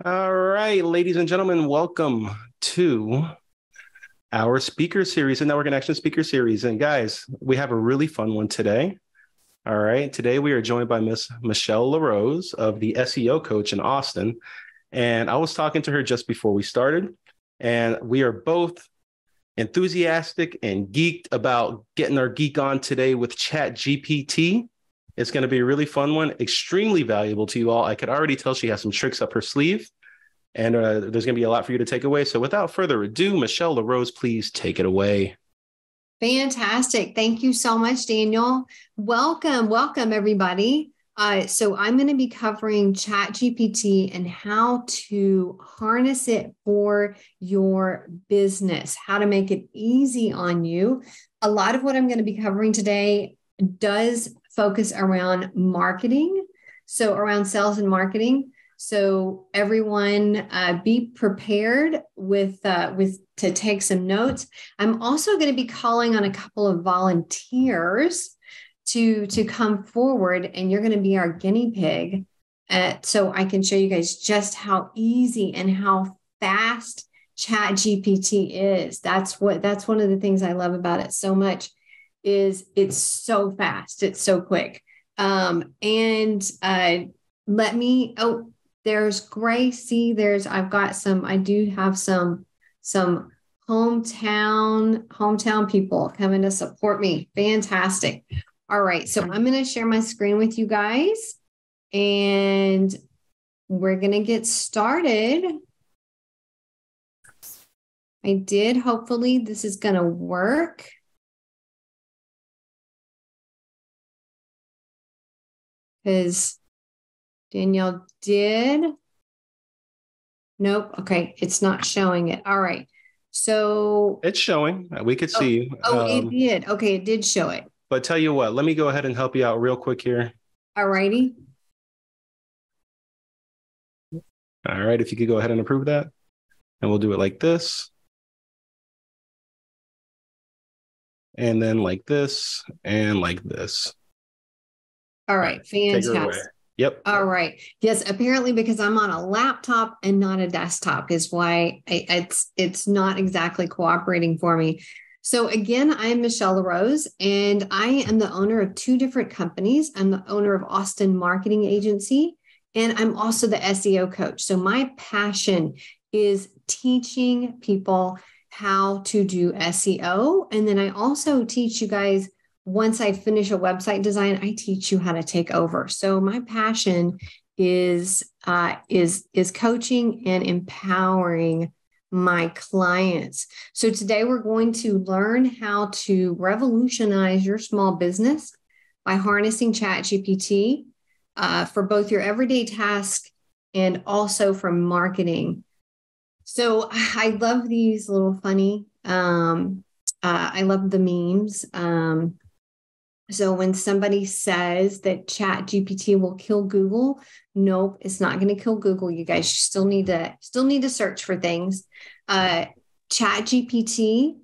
All right, ladies and gentlemen, welcome to our speaker series, the Network Connection speaker series. And guys, we have a really fun one today. All right, today we are joined by Miss Michelle LaRose of the SEO Coach in Austin. And I was talking to her just before we started, and we are both enthusiastic and geeked about getting our geek on today with ChatGPT. It's going to be a really fun one, extremely valuable to you all. I could already tell she has some tricks up her sleeve, and there's going to be a lot for you to take away. So without further ado, Michelle LaRose, please take it away. Fantastic. Thank you so much, Daniel. Welcome, everybody. So I'm going to be covering ChatGPT and how to harness it for your business, how to make it easy on you. A lot of what I'm going to be covering today does focus around marketing, so around sales and marketing. So everyone, be prepared with to take some notes. I'm also going to be calling on a couple of volunteers to come forward, and you're going to be our guinea pig, so I can show you guys just how easy and how fast ChatGPT is. That's one of the things I love about it so much. Is it's so fast, it's so quick. There's Gracie. I do have some hometown people coming to support me. Fantastic. All right, so I'm going to share my screen with you guys, and we're going to get started. Hopefully this is going to work. Because Danielle did. Nope. Okay. It's not showing it. All right. So it's showing. We could see you. It did. Okay. It did show it. But tell you what, let me go ahead and help you out real quick here. All righty. All right. If you could go ahead and approve that, and we'll do it like this. And then like this and like this. All right. Fantastic. Yep. All right. Yes. Apparently, because I'm on a laptop and not a desktop is why it's not exactly cooperating for me. So again, I am Michelle LaRose, and I am the owner of two different companies. I'm the owner of Austin Marketing Agency, and I'm also the SEO coach. So my passion is teaching people how to do SEO. And then I also teach you guys, once I finish a website design, I teach you how to take over. So my passion is coaching and empowering my clients. So today we're going to learn how to revolutionize your small business by harnessing ChatGPT for both your everyday tasks and also for marketing. So I love these little funny. I love the memes. So when somebody says that ChatGPT will kill Google, nope, it's not going to kill Google. You guys still need to search for things. ChatGPT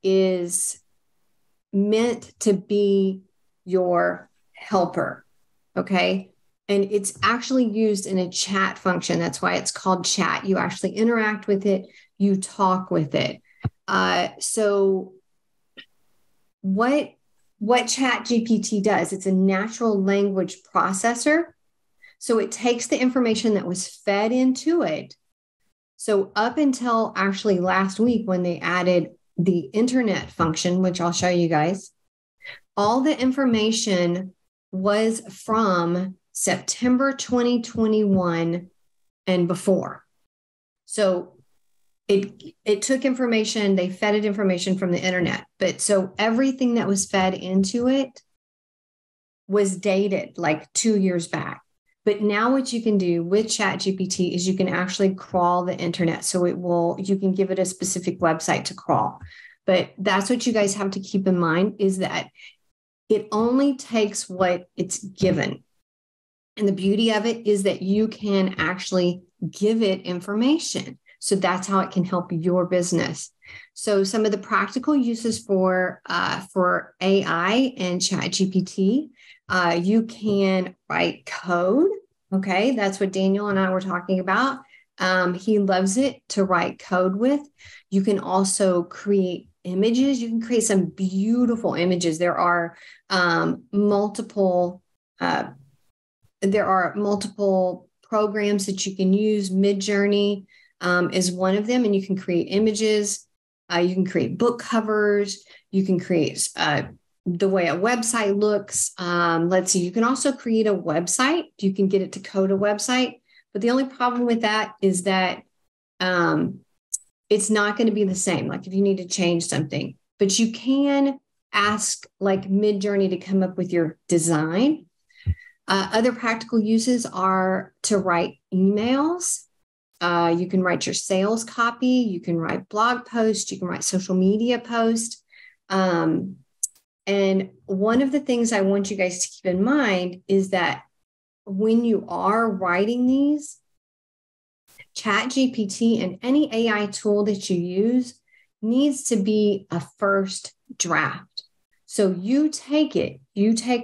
is meant to be your helper, okay? And it's actually used in a chat function. That's why it's called chat. You actually interact with it. You talk with it. So what ChatGPT does, it's a natural language processor. So it takes the information that was fed into it. So up until actually last week, when they added the internet function, which I'll show you guys, all the information was from September 2021 and before. So it took information, they fed it information from the internet. But so everything that was fed into it was dated like 2 years back. But now what you can do with ChatGPT is you can actually crawl the internet. So you can give it a specific website to crawl. But that's what you guys have to keep in mind, is that it only takes what it's given. And the beauty of it is that you can actually give it information. So that's how it can help your business. So some of the practical uses for AI and ChatGPT, you can write code. Okay, that's what Daniel and I were talking about. He loves it to write code with. You can also create images. You can create some beautiful images. Multiple uh, there are multiple programs that you can use. Midjourney is one of them, and you can create images. You can create book covers. You can create the way a website looks. Let's see, you can also create a website. You can get it to code a website. But the only problem with that is that it's not going to be the same. Like if you need to change something, but you can ask like Midjourney to come up with your design. Other practical uses are to write emails. You can write your sales copy. You can write blog posts. You can write social media posts. And one of the things I want you guys to keep in mind is that when you are writing these, ChatGPT and any AI tool that you use needs to be a first draft. So you take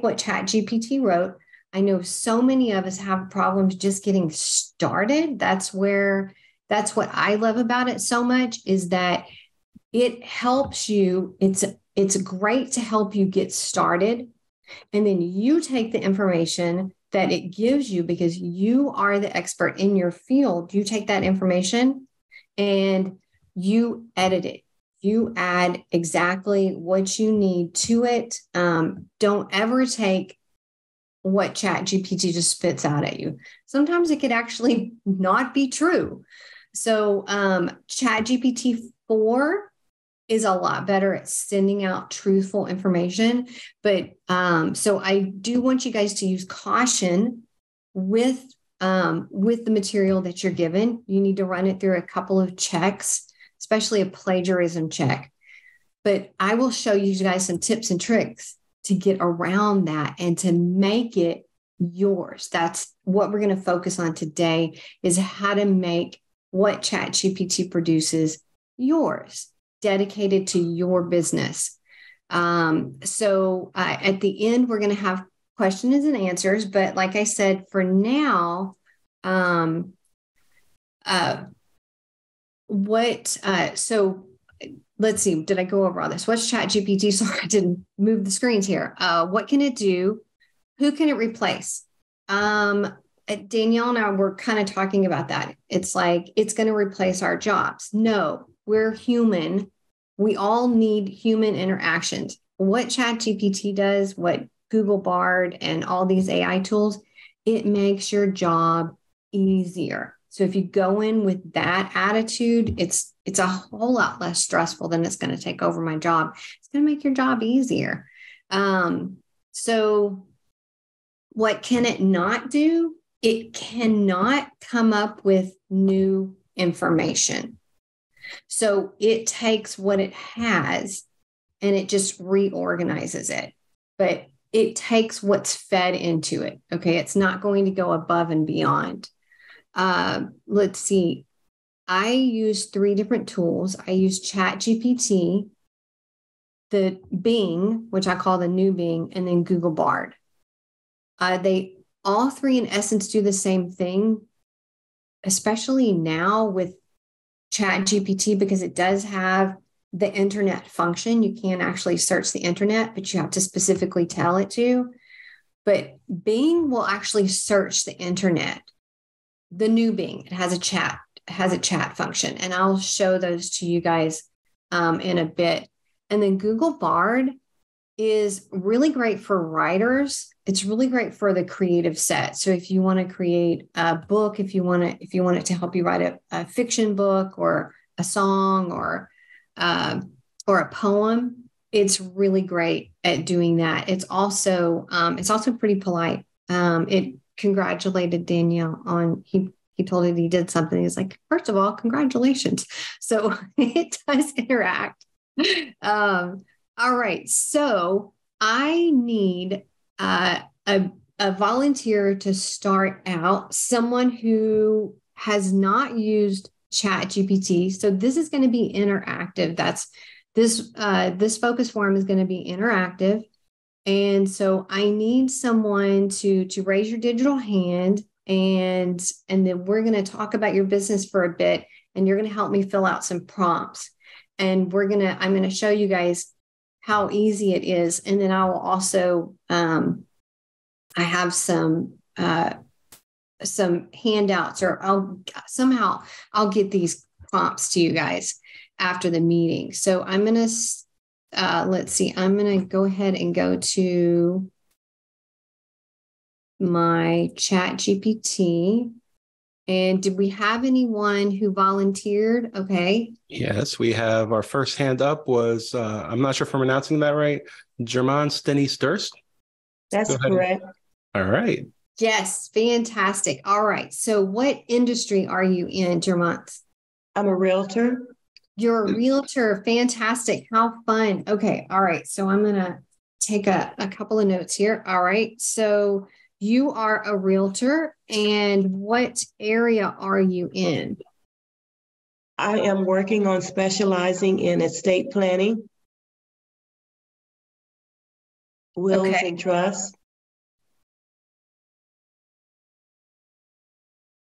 what ChatGPT wrote. I know so many of us have problems just getting started. That's what I love about it so much is that it helps you. It's great to help you get started. And then you take the information that it gives you because you are the expert in your field. You take that information and you edit it. You add exactly what you need to it. Don't ever take what ChatGPT just spits out at you. Sometimes it could actually not be true. So ChatGPT 4 is a lot better at sending out truthful information. But so I do want you guys to use caution with the material that you're given. You need to run it through a couple of checks, especially a plagiarism check. But I will show you guys some tips and tricks to get around that and to make it yours. That's what we're going to focus on today, is how to make what ChatGPT produces yours, dedicated to your business. So at the end, we're going to have questions and answers. But like I said, for now, so let's see, did I go over all this? What's ChatGPT? Sorry, I didn't move the screens here. What can it do? Who can it replace? Danielle and I were kind of talking about that. It's like, it's going to replace our jobs. No, we're human. We all need human interactions. What ChatGPT does, what Google Bard and all these AI tools, it makes your job easier. So if you go in with that attitude, it's a whole lot less stressful than it's going to take over my job. It's going to make your job easier. So what can it not do? It cannot come up with new information. So it takes what it has and it just reorganizes it. But it takes what's fed into it. Okay. It's not going to go above and beyond. Let's see. I use 3 different tools. I use ChatGPT, the Bing, which I call the new Bing, and then Google Bard. They all 3 in essence do the same thing, especially now with ChatGPT, because it does have the internet function. You can actually search the internet, but you have to specifically tell it to. But Bing will actually search the internet. The new Bing, it has a chat function, and I'll show those to you guys in a bit. And then Google Bard is really great for writers. It's really great for the creative set. So if you want to create a book, if you want it to help you write a fiction book or a song or a poem, it's really great at doing that. It's also pretty polite. It congratulated Danielle on he told it he did something. He's like, first of all, congratulations. So it does interact. All right. So I need a volunteer to start out, someone who has not used ChatGPT. So this is going to be interactive. This focus forum is going to be interactive. And so I need someone to raise your digital hand and then we're going to talk about your business for a bit, and you're going to help me fill out some prompts. And I'm going to show you guys how easy it is. And then I will also, I have some handouts, or I'll get these prompts to you guys after the meeting. So I'm going to, let's see, I'm going to go ahead and go to my ChatGPT. And did we have anyone who volunteered? Okay. Yes, we have our first hand up was, I'm not sure if I'm pronouncing that right, German Steny Sturst. That's correct. All right. Yes, fantastic. All right. So what industry are you in, Jermont? I'm a realtor. You're a realtor. Fantastic. How fun. Okay. All right. So I'm going to take a couple of notes here. All right. So you are a realtor, and what area are you in? I am working on specializing in estate planning, wills and trusts.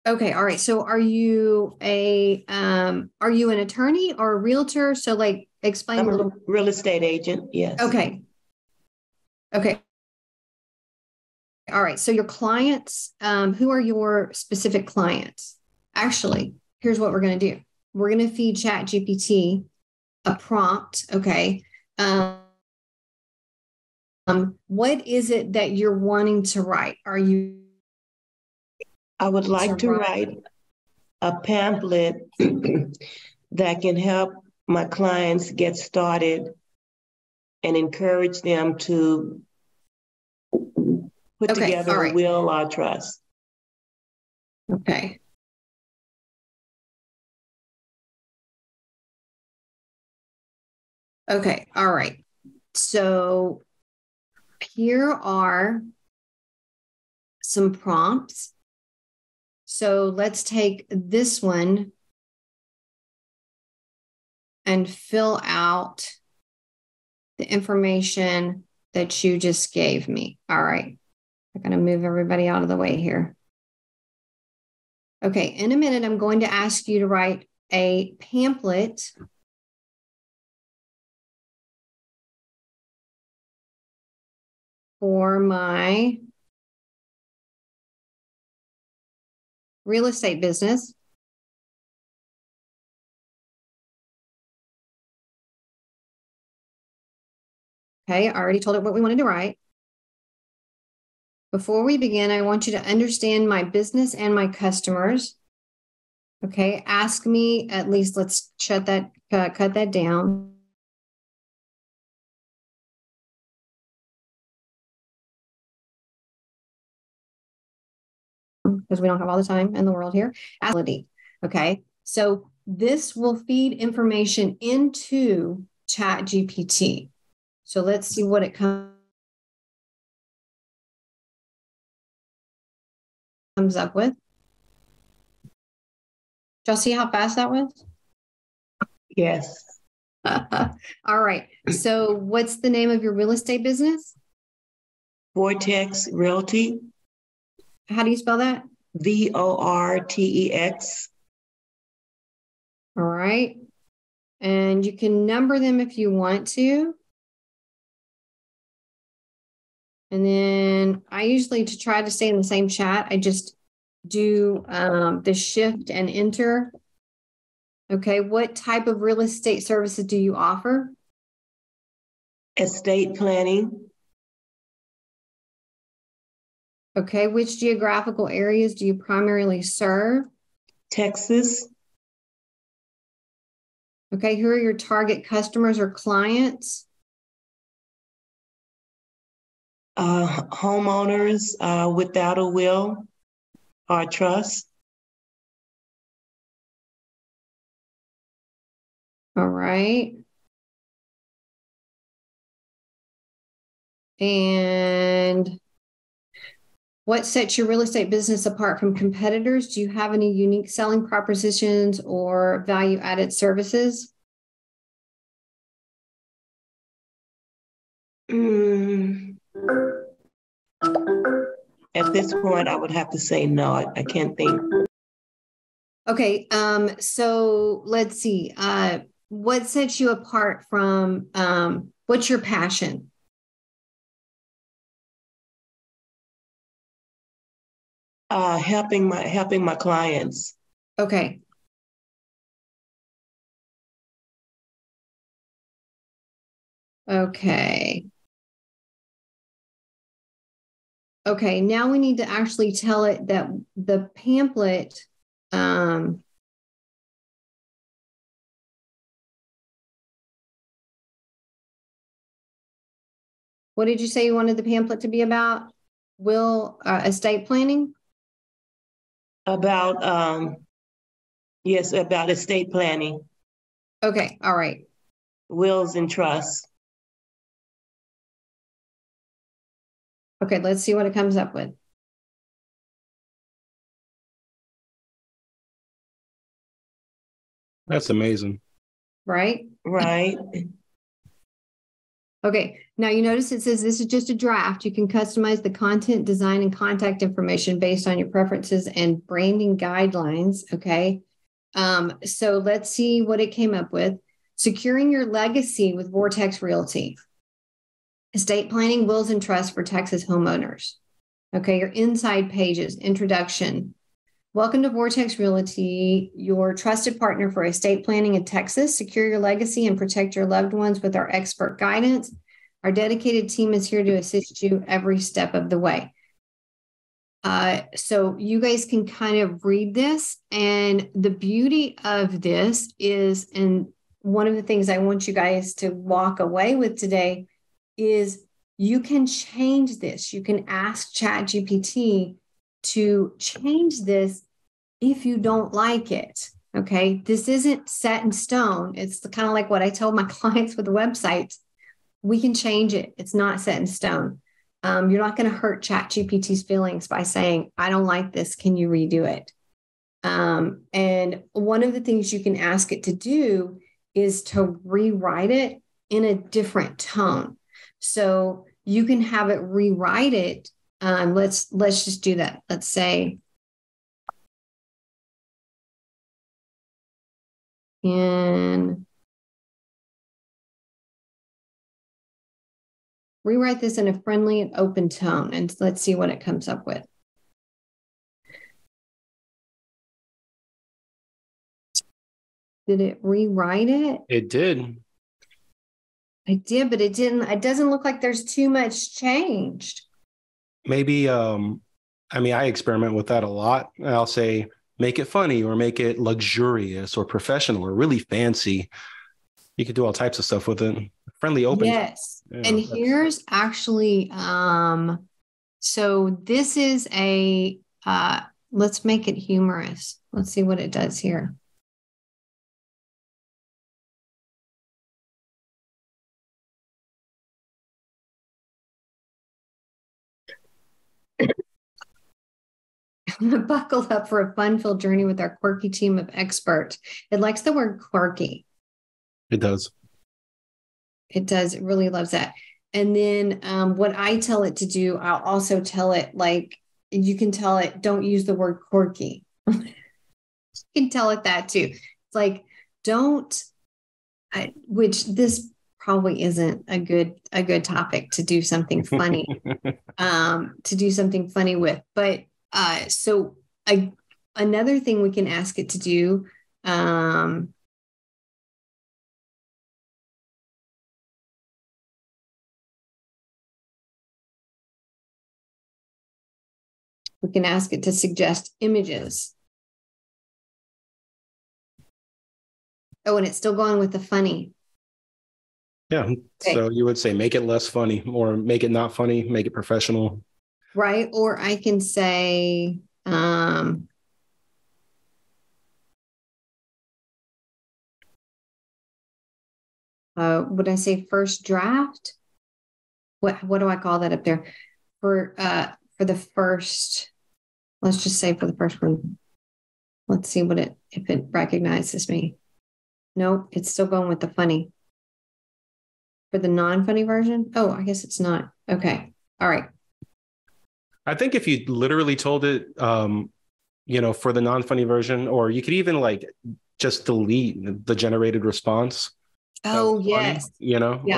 Okay. All right. So are you an attorney or a realtor? So like explain I'm a little. a real estate agent. Yes. Okay. Okay. All right. So your clients, who are your specific clients? Actually, here's what we're going to do. We're going to feed ChatGPT a prompt. Okay. What is it that you're wanting to write? I would like to write a pamphlet that can help my clients get started and encourage them to put together a will or trust. Okay. Okay. All right. So here are some prompts. So let's take this one and fill out the information that you just gave me. All right. I'm going to move everybody out of the way here. Okay. In a minute, I'm going to ask you to write a pamphlet for my real estate business. Okay, I already told it what we wanted to write. Before we begin, I want you to understand my business and my customers. Okay, ask me at least, let's cut that down. Because we don't have all the time in the world here. Okay, so this will feed information into ChatGPT. So let's see what it comes up with. Did y'all see how fast that was? Yes. All right. So what's the name of your real estate business? Vortex Realty. How do you spell that? VORTEX. All right. And you can number them if you want to. And then I usually, to try to stay in the same chat, I just do the shift and enter. Okay. What type of real estate services do you offer? Estate planning. Okay. Which geographical areas do you primarily serve? Texas. Okay. Who are your target customers or clients? Homeowners without a will or trust. All right. And what sets your real estate business apart from competitors? Do you have any unique selling propositions or value-added services? At this point, I would have to say no. I can't think. Okay. So let's see. What sets you apart from, what's your passion? Helping my clients. Okay. Okay. Okay. Now we need to actually tell it that the pamphlet, what did you say you wanted the pamphlet to be about? Estate planning? About, yes, about estate planning, Okay. All right. wills and trusts. Okay. Let's see what it comes up with. That's amazing. Right? Right. Okay. Now you notice it says this is just a draft. You can customize the content, design, and contact information based on your preferences and branding guidelines. Okay. So let's see what it came up with. Securing your legacy with Vortex Realty. Estate planning, wills, and trusts for Texas homeowners. Okay. Your inside pages, introduction. Welcome to Vortex Realty, your trusted partner for estate planning in Texas. Secure your legacy and protect your loved ones with our expert guidance. Our dedicated team is here to assist you every step of the way. So you guys can kind of read this. And the beauty of this is, and one of the things I want you guys to walk away with today is you can change this. You can ask ChatGPT to change this if you don't like it. Okay. This isn't set in stone. It's kind of like what I tell my clients with the websites. We can change it. It's not set in stone. You're not going to hurt ChatGPT's feelings by saying, I don't like this. Can you redo it? And one of the things you can ask it to do is to rewrite it in a different tone. So you can have it rewrite it. Let's just do that. Let's say, and rewrite this in a friendly and open tone, and let's see what it comes up with. Did it rewrite it? It did. I did, but it didn't. It doesn't look like there's too much changed. Maybe, I experiment with that a lot. I'll say, make it funny or make it luxurious or professional or really fancy. You could do all types of stuff with it. Friendly, open. Yes. Yeah, and here's actually, so this is let's make it humorous. Let's see what it does here. Buckle up for a fun-filled journey with our quirky team of experts. It likes the word quirky. It does. It does. It really loves that. And then what I tell it to do, I'll also tell it, like, you can tell it, don't use the word quirky. You can tell it that too. It's like, which this probably isn't a good topic to do something funny, with. But so another thing we can ask it to do, we can ask it to suggest images. Oh, and it's still going with the funny. Yeah. Okay. So you would say, make it less funny or make it not funny, make it professional. Right. Or I can say, would I say first draft? What do I call that up there? For the first, let's just say for the first one. Let's see if it recognizes me. Nope, it's still going with the funny. For the non-funny version? Oh, I guess it's not. Okay. All right. I think if you literally told it, for the non-funny version, or you could even like just delete the generated response. Oh, Funny, yes.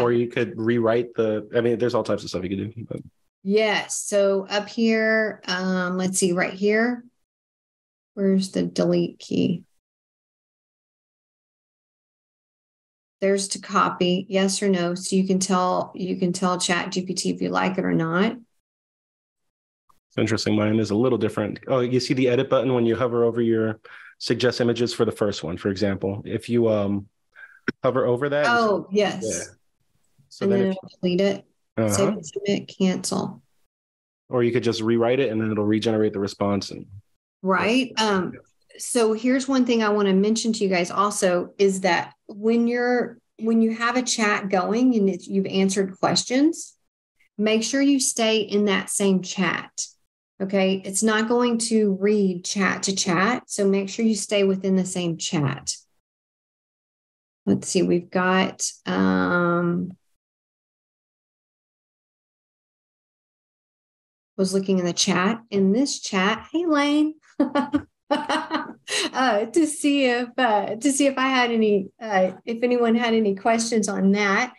or you could rewrite there's all types of stuff you could do. But. Yes. So up here, let's see right here. Where's the delete key? There's to copy, yes or no. So you can tell ChatGPT if you like it or not. It's interesting. Mine is a little different. Oh, you see the edit button when you hover over your suggest images for the first one, for example. If you hover over that. Oh, yes. Yeah. So and then then it'll delete it. Save and submit, cancel. Or you could just rewrite it and then it'll regenerate the response. Right. So here's one thing I want to mention to you guys also is that when you have a chat going and you've answered questions, make sure you stay in that same chat. Okay. It's not going to read chat to chat. So make sure you stay within the same chat. Let's see. We've got, was looking in the chat. In this chat, hey Lane, to see if I had any, if anyone had any questions on that.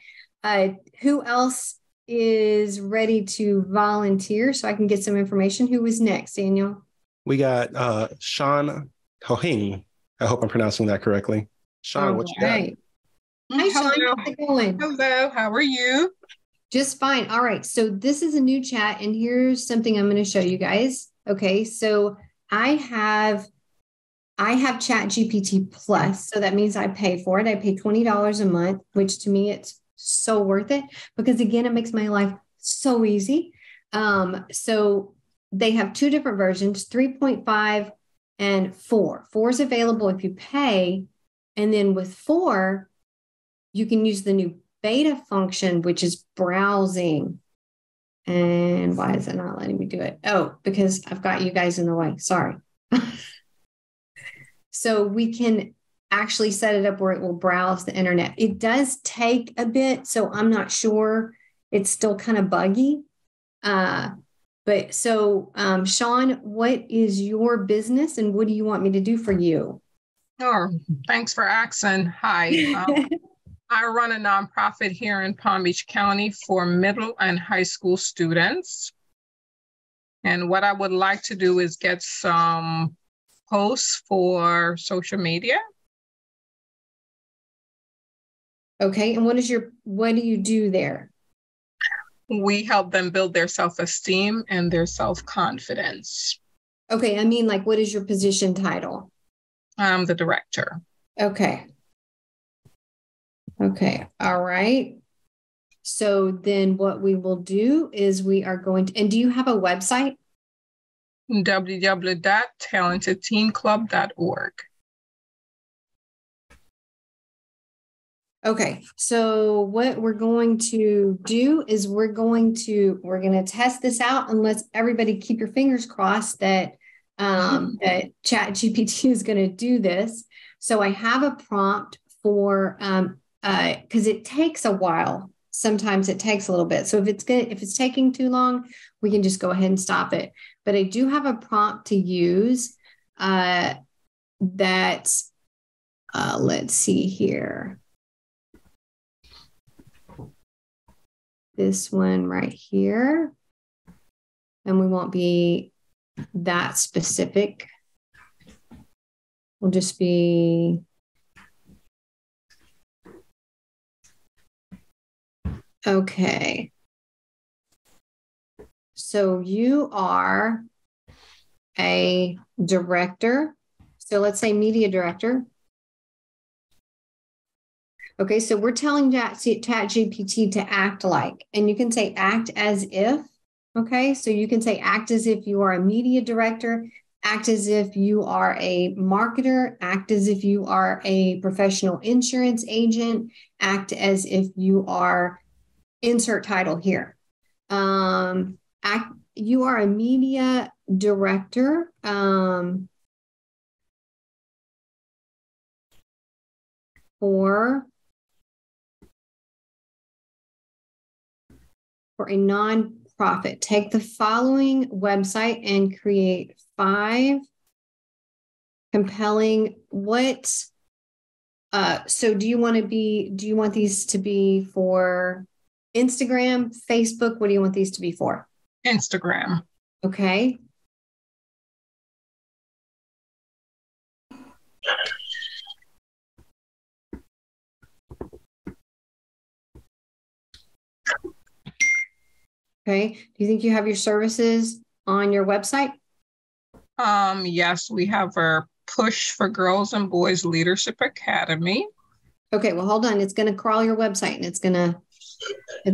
Who else is ready to volunteer so I can get some information? Who was next, Daniel? We got Sean Hohing. I hope I'm pronouncing that correctly. Sean, what you got? Hi, Sean. How's it going? Hello. How are you? Just fine. All right. So this is a new chat, and here's something I'm going to show you guys. Okay. So I have ChatGPT Plus. So that means I pay for it. I pay $20 a month, which to me, it's so worth it because again, it makes my life so easy. So they have two different versions, 3.5 and 4. 4 is available if you pay. And then with 4, you can use the new beta function, which is browsing. And why is it not letting me do it? Oh, because I've got you guys in the way. Sorry. So we can actually set it up where it will browse the internet. It does take a bit, so I'm not sure. It's still kind of buggy. But so, Sean, what is your business and what do you want me to do for you? Oh, thanks for asking. Hi. I run a nonprofit here in Palm Beach County for middle and high school students. And what I would like to do is get some posts for social media. Okay. And what do you do there? We help them build their self-esteem and their self-confidence. Okay. I mean, like, what is your position title? I'm the director. Okay. Okay. All right. So then what we will do is we are going to, and do you have a website? www.talentedteenclub.org. Okay. So what we're going to do is we're going to test this out and let's everybody keep your fingers crossed that that ChatGPT is going to do this. So I have a prompt for because it takes a while. Sometimes it takes a little bit. So if it's taking too long, we can just go ahead and stop it. But I do have a prompt to use that. Let's see here. This one right here. And we won't be that specific. We'll just be okay. So you are a director. So let's say media director. Okay, so we're telling ChatGPT to act like, and you can say act as if. Okay, so you can say act as if you are a media director, act as if you are a marketer, act as if you are a professional insurance agent, act as if you are insert title here. You are a media director. For a nonprofit. Take the following website and create 5 compelling so do you want these to be for Instagram, Facebook? What do you want these to be for? Instagram. Okay. Okay. Do you think you have your services on your website? Yes, we have our Push for Girls and Boys Leadership Academy. Okay, well, hold on. It's going to crawl your website and it's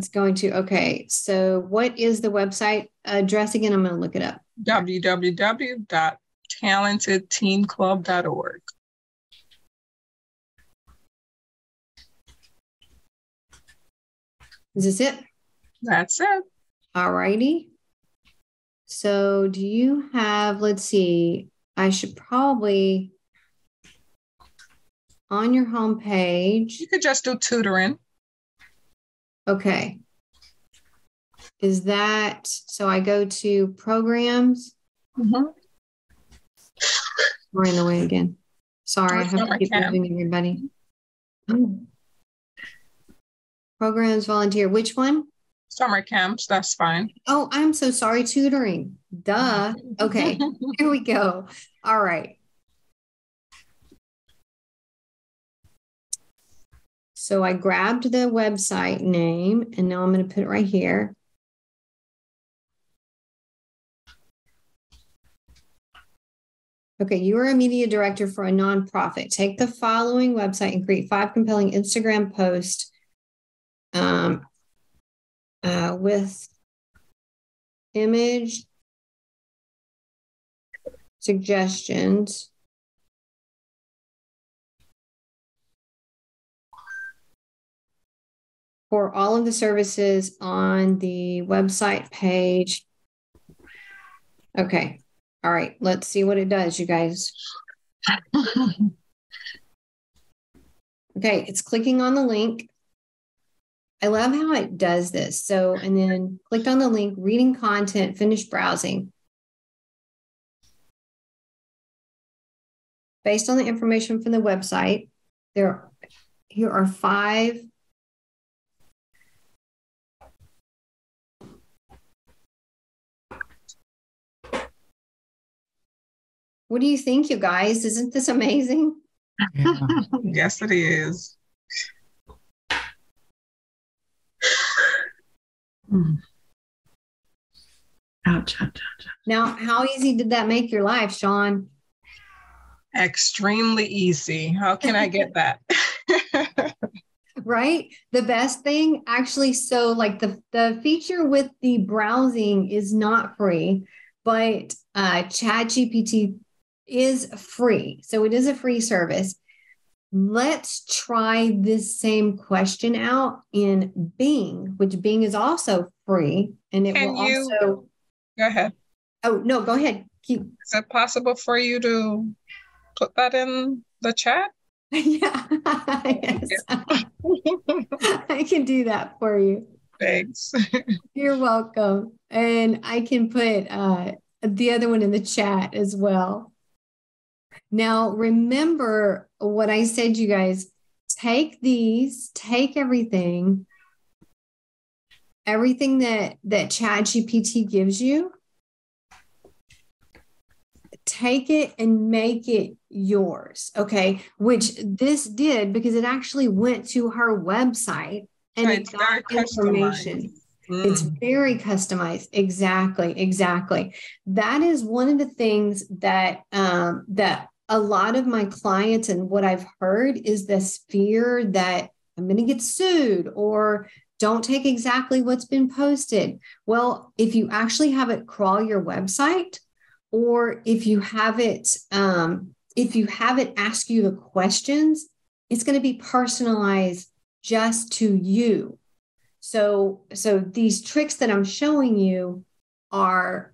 going to, okay. So what is the website address again? I'm going to look it up. www.talentedteenclub.org. Is this it? That's it. All righty. So do you have, let's see, I should probably, on your homepage. You could just do tutoring. Okay. Is that, so I go to programs. Mm-hmm. We're in the way again. Sorry, I have to keep moving everybody. Programs, volunteer, which one? Summer camps, that's fine. Oh, I'm so sorry. Tutoring. Duh. Okay, here we go. All right. So I grabbed the website name and now I'm going to put it right here. Okay, you are a media director for a nonprofit. Take the following website and create 5 compelling Instagram posts with image suggestions for all of the services on the website page. Okay. All right. Let's see what it does, you guys. Okay. It's clicking on the link. I love how it does this. So, and then clicked on the link, reading content, finish browsing. Based on the information from the website, here are 5 What do you think, you guys? Isn't this amazing? Yeah. Yes, it is. Ouch, ouch, ouch. Now, how easy did that make your life, Sean? Extremely easy. How can I get that? Right? The best thing, actually, so like the feature with the browsing is not free, but ChatGPT is free. So it is a free service. Let's try this same question out in Bing, which Bing is also free. And it will also... Go ahead. Oh, no, go ahead. Is it possible for you to put that in the chat? Yeah, yes. I can do that for you. Thanks. You're welcome. And I can put the other one in the chat as well. Now, remember what I said, you guys. Take everything that ChatGPT gives you, take it and make it yours, okay? Which this did, because it actually went to her website and so it got information. It's very customized. Exactly. That is one of the things that that a lot of my clients, and what I've heard, is this fear that I'm going to get sued or don't take exactly what's been posted. Well, if you actually have it crawl your website, or if you have it ask you the questions, it's going to be personalized just to you. So these tricks that I'm showing you are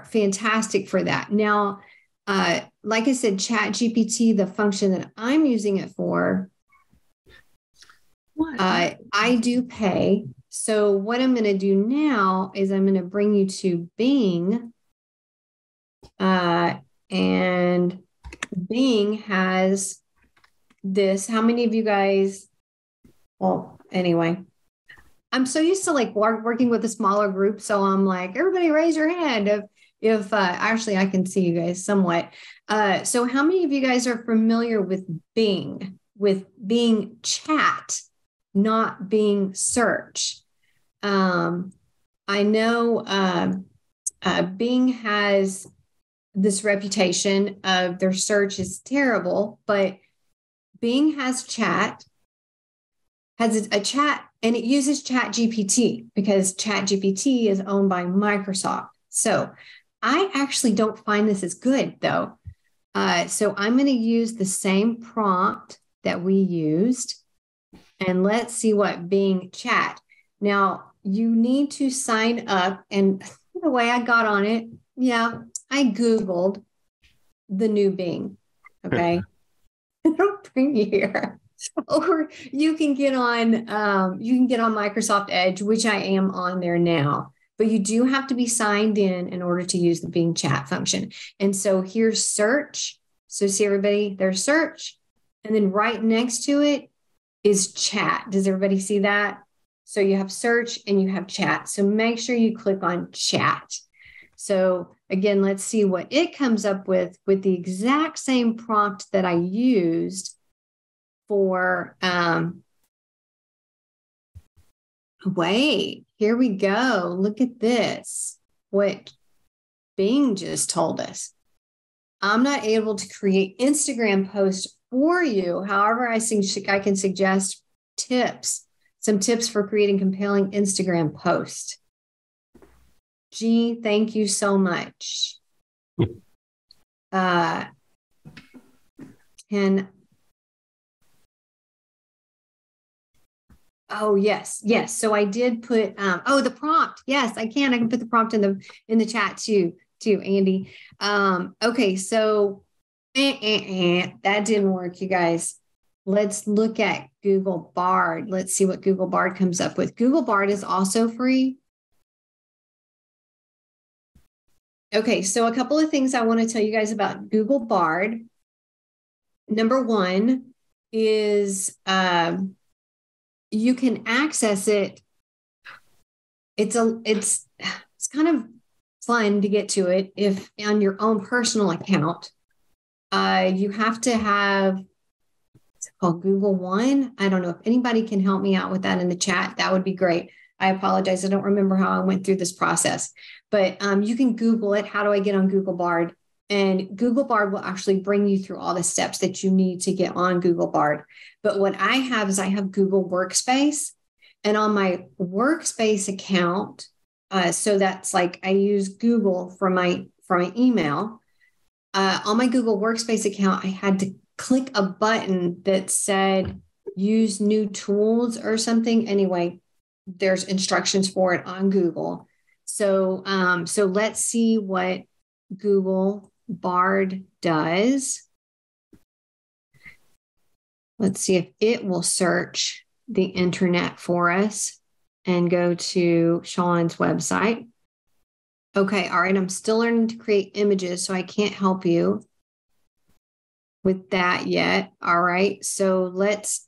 fantastic for that. Now, like I said, ChatGPT, the function that I'm using it for, I do pay. So what I'm going to do now is I'm going to bring you to Bing. And Bing has this. How many of you guys? Well, anyway, I'm so used to like working with a smaller group. So I'm like, everybody raise your hand if actually I can see you guys somewhat. So how many of you guys are familiar with Bing chat, not Bing search? I know Bing has this reputation of their search is terrible, but Bing has a chat, and it uses ChatGPT because ChatGPT is owned by Microsoft. So I actually don't find this as good though. So I'm going to use the same prompt that we used, and let's see what Bing chat. Now you need to sign up, and the way I got on it, I Googled the new Bing. Okay. It'll bring you here. Or you can get on Microsoft Edge, which I am on there now. But you do have to be signed in order to use the Bing chat function. And so here's search. So see everybody, there's search. And then right next to it is chat. Does everybody see that? So you have search and you have chat. So make sure you click on chat. So again, let's see what it comes up with the exact same prompt that I used for, wait, here we go. Look at this. What Bing just told us. I'm not able to create Instagram posts for you. However, I can suggest some tips for creating compelling Instagram posts. Gee, thank you so much. Oh, yes. So I did put, the prompt. Yes, I can put the prompt in the chat too, Andy. Okay. So that didn't work, you guys. Let's look at Google Bard. Let's see what Google Bard comes up with. Google Bard is also free. Okay. So a couple of things I want to tell you guys about Google Bard. Number one is, you can access it. It's kind of fun to get to it if on your own personal account. You have to have, it's called Google One. I don't know if anybody can help me out with that in the chat. That would be great. I apologize. I don't remember how I went through this process, but you can Google it. How do I get on Google Bard? And Google Bard will actually bring you through all the steps that you need to get on Google Bard. But what I have is I have Google Workspace. And on my Workspace account, so that's like I use Google for my email. On my Google Workspace account, I had to click a button that said use new tools or something. Anyway, there's instructions for it on Google. So let's see what Google Bard does. Let's see if it will search the internet for us and go to Sean's website. Okay, all right. I'm still learning to create images, so I can't help you with that yet. All right, so let's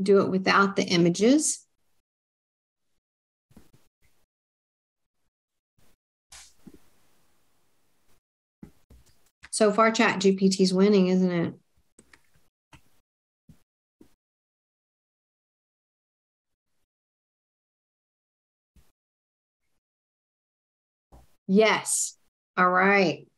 do it without the images. So far, ChatGPT is winning, isn't it? Yes. All right.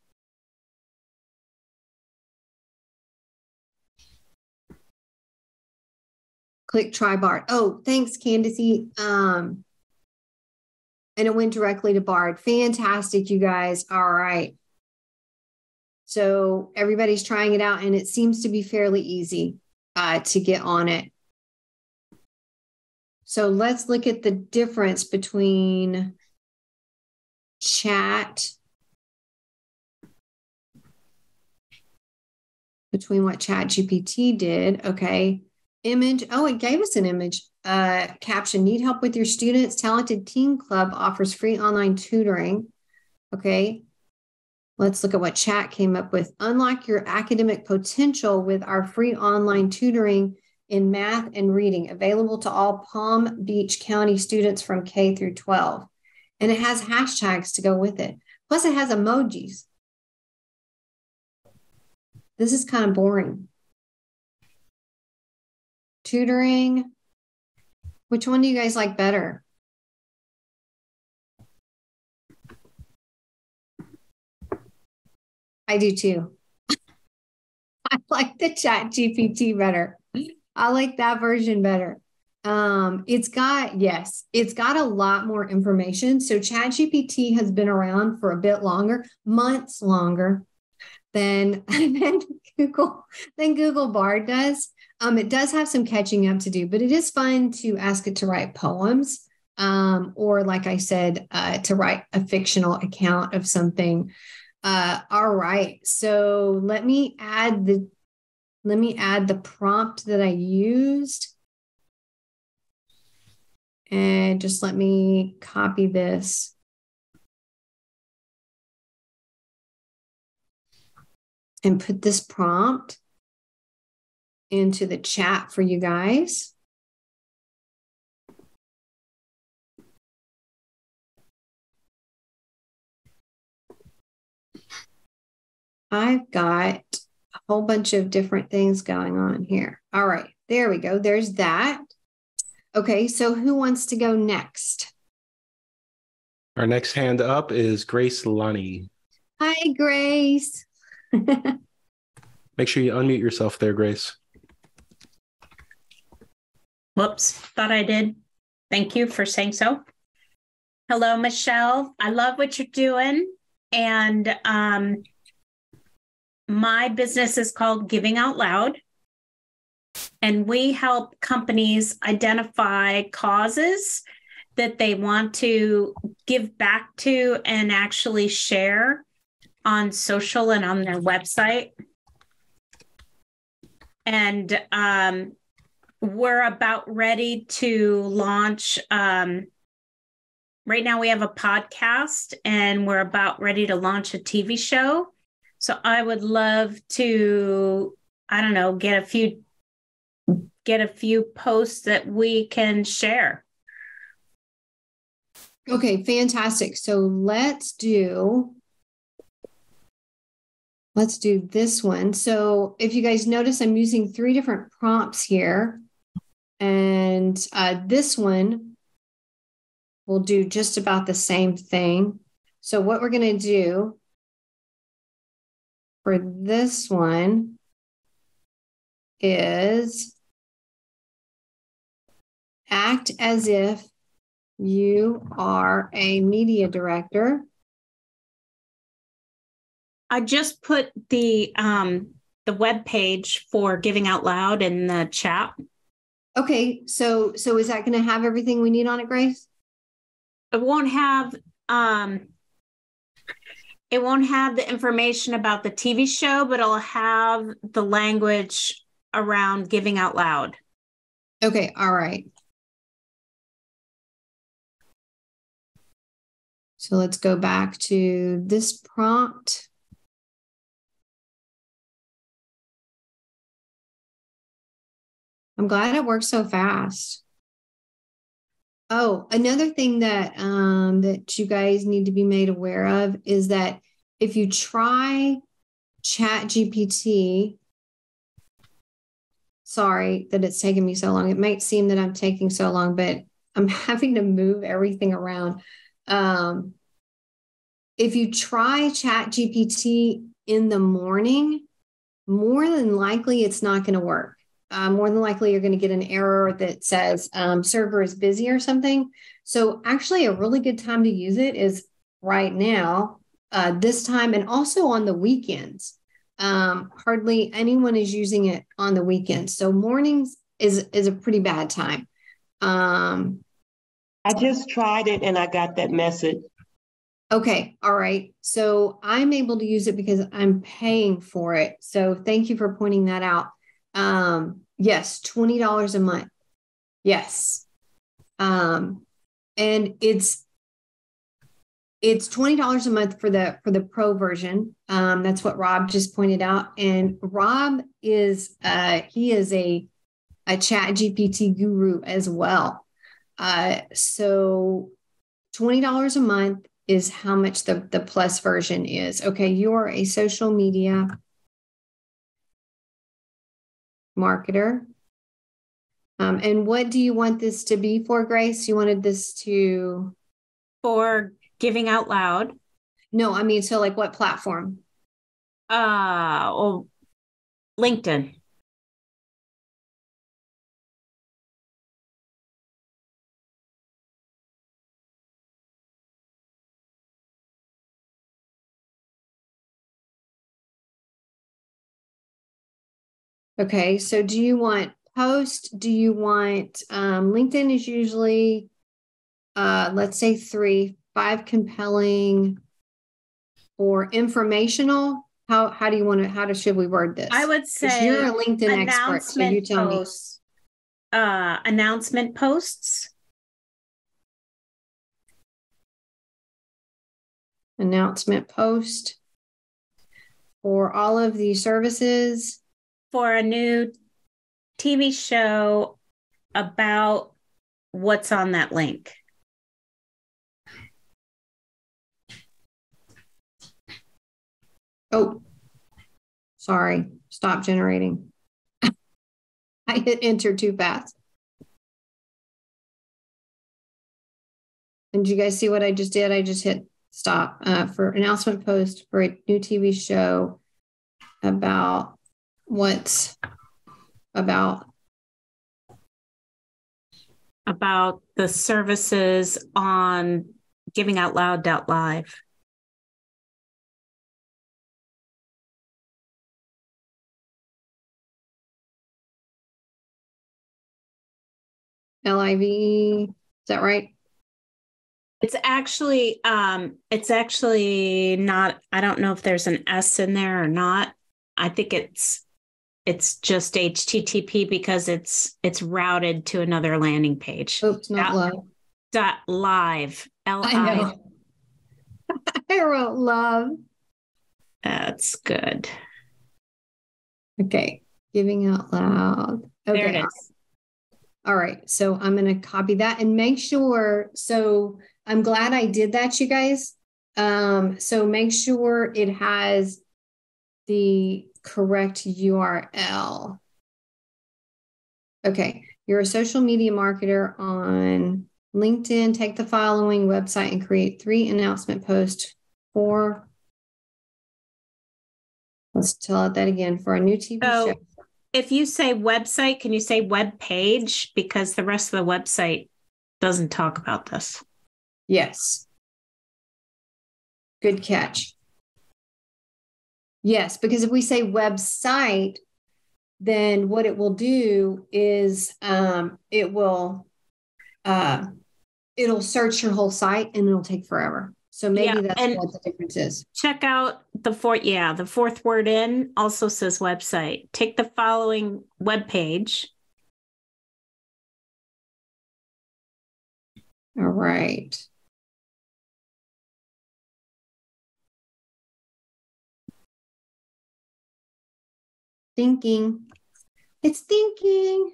Click try Bard. Oh, thanks, Candace. And it went directly to Bard. Fantastic, you guys. All right. So everybody's trying it out, and it seems to be fairly easy to get on it. So let's look at the difference between what ChatGPT did. Okay. Image. Oh, it gave us an image. caption, need help with your students? Talented Teen Club offers free online tutoring. Okay. Let's look at what chat came up with. Unlock your academic potential with our free online tutoring in math and reading, available to all Palm Beach County students from K through 12. And it has hashtags to go with it. Plus it has emojis. This is kind of boring. Tutoring. Which one do you guys like better? I do too. I like the ChatGPT better. I like that version better. It's got a lot more information. So ChatGPT has been around for a bit longer, months longer than Google Bard does. It does have some catching up to do, but it is fun to ask it to write poems, or like I said, to write a fictional account of something. All right. So let me add the prompt that I used. And just let me copy this. And put this prompt into the chat for you guys. I've got a whole bunch of different things going on here. All right, there we go. There's that. Okay, so who wants to go next? Our next hand up is Grace Lunny. Hi, Grace. Make sure you unmute yourself there, Grace. Whoops, thought I did. Thank you for saying so. Hello, Michelle. I love what you're doing. And my business is called Giving Out Loud. And we help companies identify causes that they want to give back to and actually share on social and on their website. And we're about ready to launch. Right now we have a podcast and we're about ready to launch a TV show. So I would love to, get a few posts that we can share. Okay, fantastic. So let's do this one. So if you guys notice, I'm using 3 different prompts here. And this one will do just about the same thing. So what we're going to do for this one is act as if you are a media director. I just put the web page for Giving Out Loud in the chat. Okay, so is that going to have everything we need on it, Grace? It won't have the information about the TV show, but it'll have the language around Giving Out Loud. Okay, all right. So let's go back to this prompt. I'm glad it worked so fast. Oh, another thing that that you guys need to be made aware of is that if you try ChatGPT, sorry that it's taking me so long. It might seem that I'm taking so long, but I'm having to move everything around. If you try ChatGPT in the morning, more than likely it's not going to work. More than likely you're going to get an error that says server is busy or something. So actually a really good time to use it is right now, this time, and also on the weekends. Hardly anyone is using it on the weekends. So mornings is a pretty bad time. I just tried it and I got that message. Okay. All right. So I'm able to use it because I'm paying for it. So thank you for pointing that out. Yes, $20 a month. Yes. And it's $20 a month for the pro version. That's what Rob just pointed out. And Rob is he is a ChatGPT guru as well. So $20 a month is how much the plus version is. Okay, you're a social media marketer. And what do you want this to be for, Grace? You wanted this to... For giving out loud. No, I mean, so like what platform? Well, LinkedIn. Okay, so do you want post? Do you want LinkedIn is usually let's say 3, 5 compelling or informational. How do you want to, should we word this? I would say you're a LinkedIn expert, so you tell posts, me. Announcement posts. Announcement post for all of the services. For a new TV show about what's on that link. Oh, sorry. Stop generating. I hit enter too fast. And did you guys see what I just did? I just hit stop for announcement post for a new TV show about what's about the services on givingoutloud.live. LIVE, is that right? It's actually not, I don't know if there's an S in there or not. I think it's just HTTP because it's routed to another landing page. Oops, not live. .live. I know. I wrote love. That's good. Okay, giving out loud. Okay. There it is. All right, so I'm going to copy that and make sure. So I'm glad I did that, you guys. So make sure it has the correct URL. Okay, you're a social media marketer on LinkedIn. Take the following website and create 3 announcement posts for, let's tell it that again, for a new TV show. If you say website, can you say web page? Because the rest of the website doesn't talk about this. Yes. Good catch. Yes, because if we say website, then what it will do is it'll search your whole site and it'll take forever. So maybe that's what the difference is. Check out the fourth word in also says website. Take the following web page. All right. Thinking. It's thinking.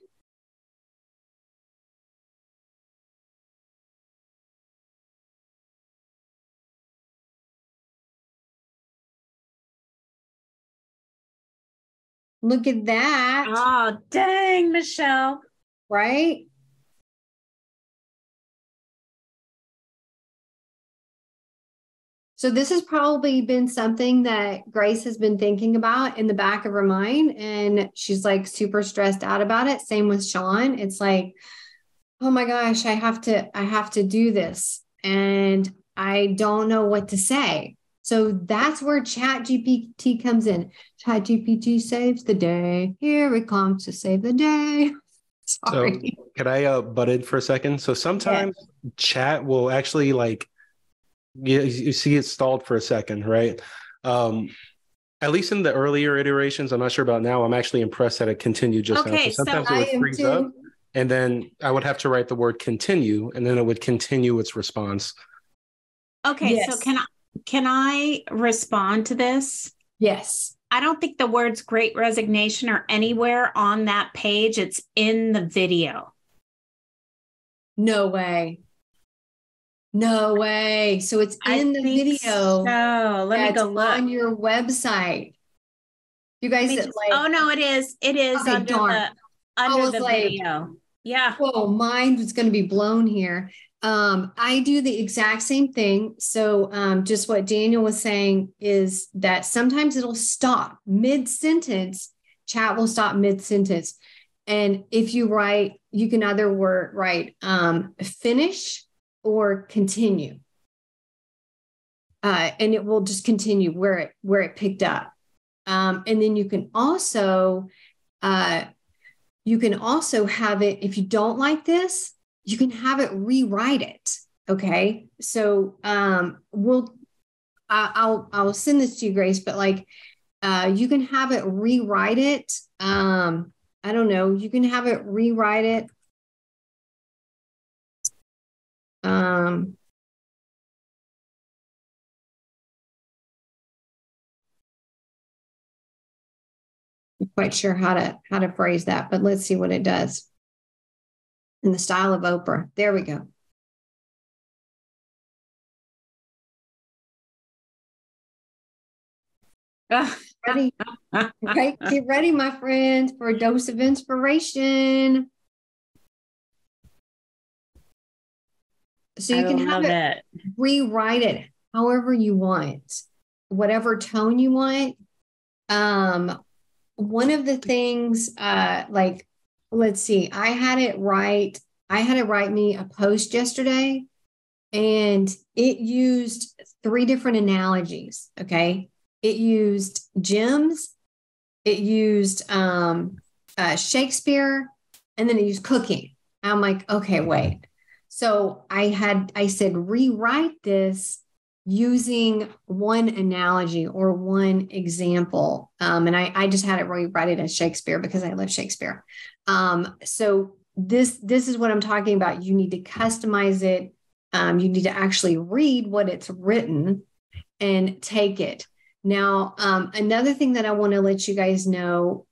Look at that. Oh, dang, Michelle. Right? So this has probably been something that Grace has been thinking about in the back of her mind, and she's like super stressed out about it. Same with Sean. It's like, oh my gosh, I have to do this, and I don't know what to say. So that's where ChatGPT comes in. ChatGPT saves the day. Here it comes to save the day. Sorry. So could I butt in for a second? So sometimes chat will actually like, you see it stalled for a second, right? At least in the earlier iterations, I'm not sure about now. I'm actually impressed that it continued just now. So sometimes it would freeze up. And then I would have to write the word continue, and then it would continue its response. Okay, Yes. so can I respond to this? Yes. I don't think the words Great Resignation are anywhere on that page. It's in the video. No way. No way. So it's in the video. So let me go look on your website. You guys, oh no, it is. It is okay, under darn. the video. Yeah. Whoa, mine was going to be blown here. I do the exact same thing. So just what Daniel was saying is that sometimes it'll stop mid-sentence. Chat will stop mid-sentence. And if you write, you can either write finish or continue. And it will just continue where it picked up. And then you can also have it, if you don't like this, you can have it rewrite it. Okay. So I'll send this to you, Grace, but like you can have it rewrite it. I don't know, you can have it rewrite it. I'm quite sure how to phrase that, but let's see what it does. In the style of Oprah. There we go. Ready? Okay, get ready, my friends, for a dose of inspiration. So you can have it rewrite it however you want, whatever tone you want. One of the things, like, let's see, I had it write me a post yesterday, and it used 3 different analogies. Okay. It used gems, it used Shakespeare, and then it used cooking. I'm like, okay, wait. So I said, rewrite this using one analogy or one example. And I just had it rewrite it as Shakespeare because I love Shakespeare. So this is what I'm talking about. You need to customize it. You need to actually read what it's written and take it. Now, another thing that I want to let you guys know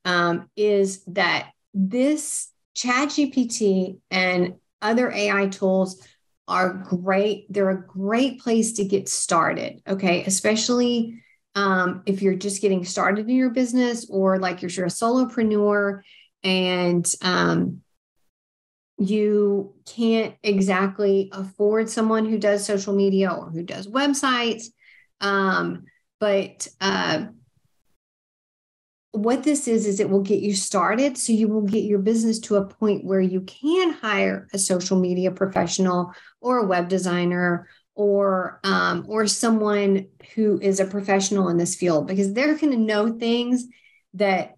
is that this ChatGPT and other AI tools are great. They're a great place to get started. Okay. Especially if you're just getting started in your business, or like you're a solopreneur and you can't exactly afford someone who does social media or who does websites. But what this is it will get you started. So you will get your business to a point where you can hire a social media professional or a web designer or someone who is a professional in this field, because they're going to know things that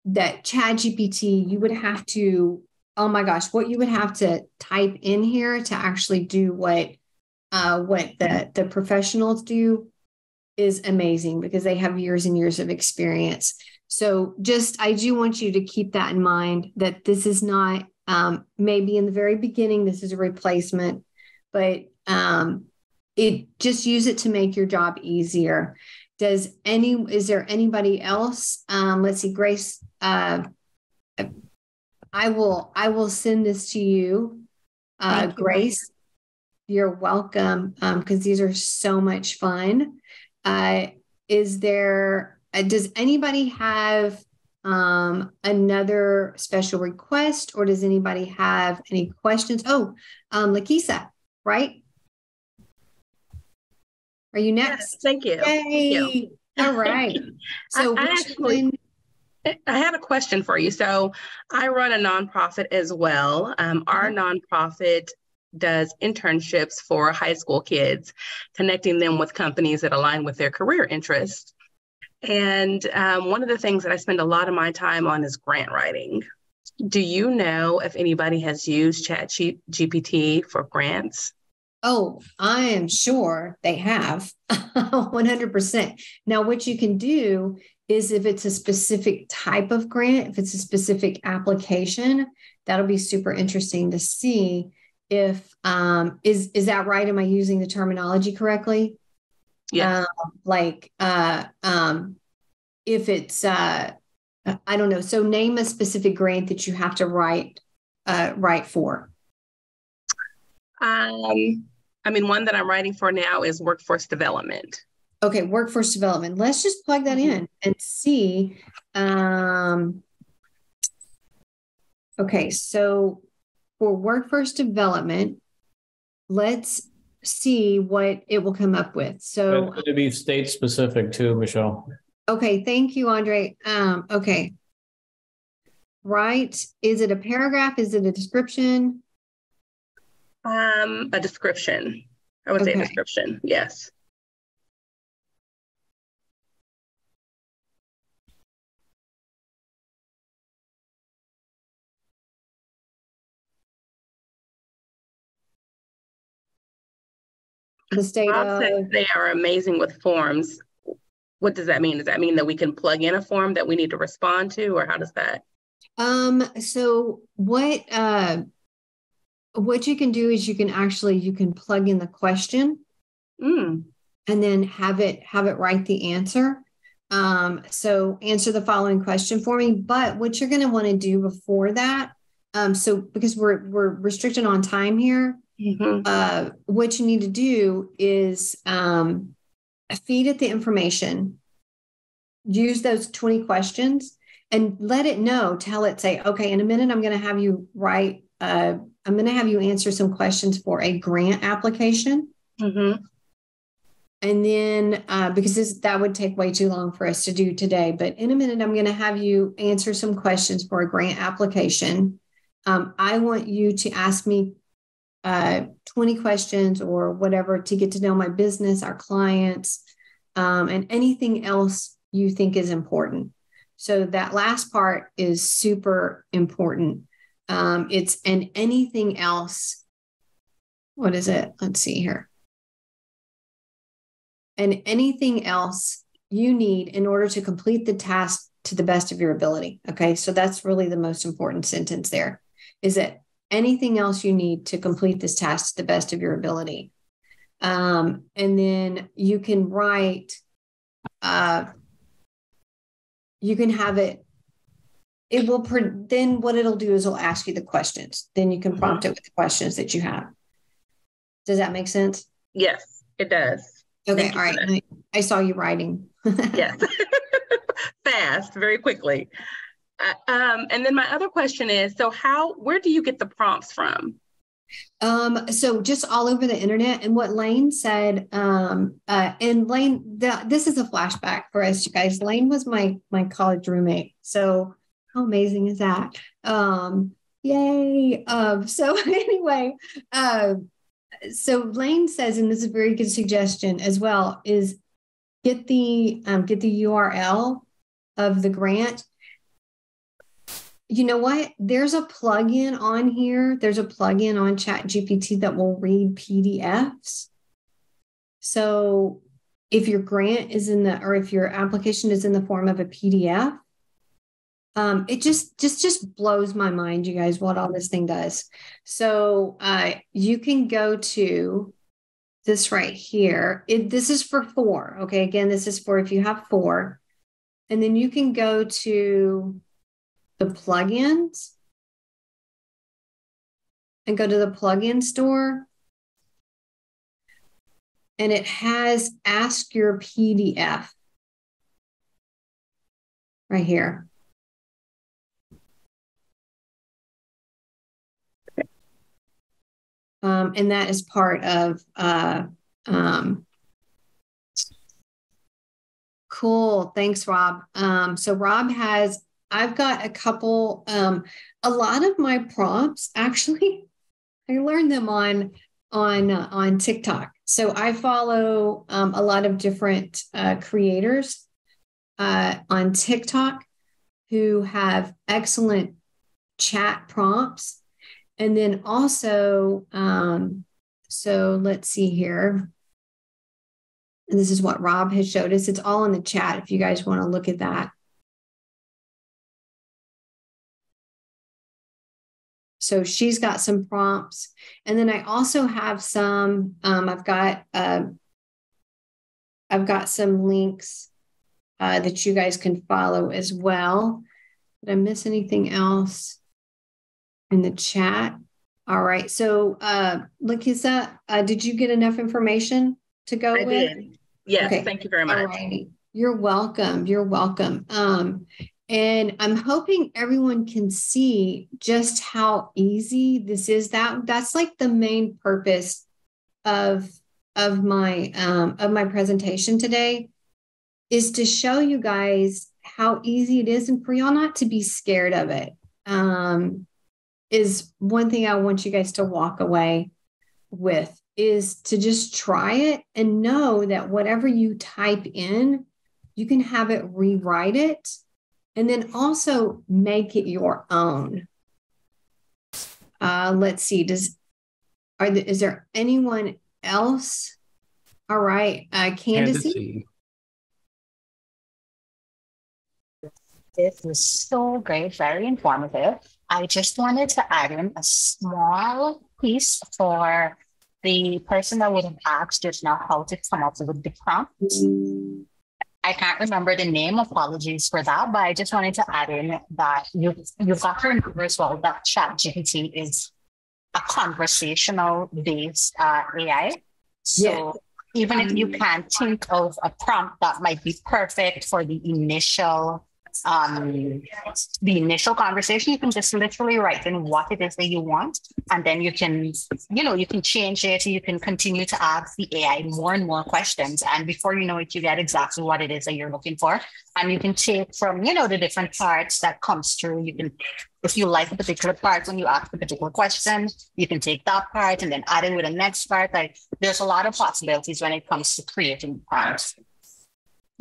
ChatGPT, you would have to, oh my gosh, what you would have to type in here to actually do what the professionals do is amazing, because they have years and years of experience. So I do want you to keep that in mind, that this is not, maybe in the very beginning, this is a replacement, but it just use it to make your job easier. Is there anybody else? Let's see, Grace, I will send this to you. Grace, you're welcome. Because these are so much fun. Does anybody have another special request, or does anybody have any questions? Oh, Lakisa, right? Are you next? Yes, thank you. Yay. Thank you. All right. So I had a question for you. So I run a nonprofit as well. Our nonprofit does internships for high school kids, connecting them with companies that align with their career interests. And one of the things that I spend a lot of my time on is grant writing. Do you know if anybody has used ChatGPT for grants? Oh, I am sure they have 100%. Now, what you can do is if it's a specific type of grant, if it's a specific application, that'll be super interesting to see if, is that right? Am I using the terminology correctly? Yes. If it's, I don't know. So name a specific grant that you have to write for. One that I'm writing for now is workforce development. Okay, workforce development. Let's just plug that in and see. Okay, so for workforce development, let's see what it will come up with. So it's going to be state specific too, Michelle. Okay, thank you, Andre. Okay. Right. Is it a paragraph? Is it a description? A description. I would say a description. Yes. The state of they are amazing with forms. What does that mean? Does that mean that we can plug in a form that we need to respond to, or how does that? So what you can do is you can plug in the question and then have it write the answer. So answer the following question for me. But what you're going to want to do before that, so because we're restricted on time here, what you need to do is feed it the information, use those 20 questions, and let it know. Tell it, say, okay, in a minute, I'm going to have you write. I'm going to have you answer some questions for a grant application. And then, because that would take way too long for us to do today, but in a minute, I'm going to have you answer some questions for a grant application. I want you to ask me 20 questions or whatever to get to know my business, our clients, and anything else you think is important. So that last part is super important. It's and anything else. What is it? Let's see here. And anything else you need in order to complete the task to the best of your ability. Okay. So that's really the most important sentence there. Is it anything else you need to complete this task to the best of your ability? And then you can write, you can have it will, then what it'll do is it'll ask you the questions. Then you can prompt it with the questions that you have. Does that make sense? Yes, it does. Okay. All right. I saw you writing. Yes. Fast, very quickly. And then my other question is, so where do you get the prompts from? So just all over the internet. And what Lane said, and Lane, this is a flashback for us, you guys. Lane was my college roommate. So how amazing is that? Yay. So anyway, so Lane says, and this is a very good suggestion as well, is get the URL of the grant. You know what? There's a plugin on here. There's a plugin on ChatGPT that will read PDFs. So if your grant is or if your application is in the form of a PDF, it just blows my mind, you guys, what all this thing does. So you can go to this right here. This is for 4. Okay. Again, this is for if you have 4. And then you can go to the plugins and go to the plugin store. And it has Ask Your PDF right here. And that is part of cool. Thanks, Rob. So Rob I've got a couple, a lot of my prompts, actually, I learned them on TikTok. So I follow a lot of different creators on TikTok who have excellent chat prompts. And then also, so let's see here. And this is what Rob has showed us. It's all in the chat if you guys want to look at that. So she's got some prompts. And then I also have some, I've got some links that you guys can follow as well. Did I miss anything else in the chat? All right. So, Lakisa, did you get enough information to go with? I did. Yes. Okay. Thank you very much. All right. You're welcome. You're welcome. And I'm hoping everyone can see just how easy this is. That's like the main purpose of my presentation today, is to show you guys how easy it is, and for y'all not to be scared of it. Is one thing I want you guys to walk away with, is to just try it and know that whatever you type in, you can have it rewrite it, and then also make it your own. Let's see. Is there anyone else? All right. Candace. This was so great, very informative. I just wanted to add in a small piece for the person that would have asked just now how to come up with the prompt. I can't remember the name, apologies for that, but I just wanted to add in that you've got to remember as well that ChatGPT is a conversational based AI. So even if you can't think of a prompt that might be perfect for the initial conversation, you can just literally write in what it is that you want, and then you can change it. You can continue to ask the AI more and more questions, and before you know it, you get exactly what it is that you're looking for. And you can take from the different parts that comes through. You can, if you like a particular part when you ask a particular question, you can take that part and then add it with the next part. Like, there's a lot of possibilities when it comes to creating prompts.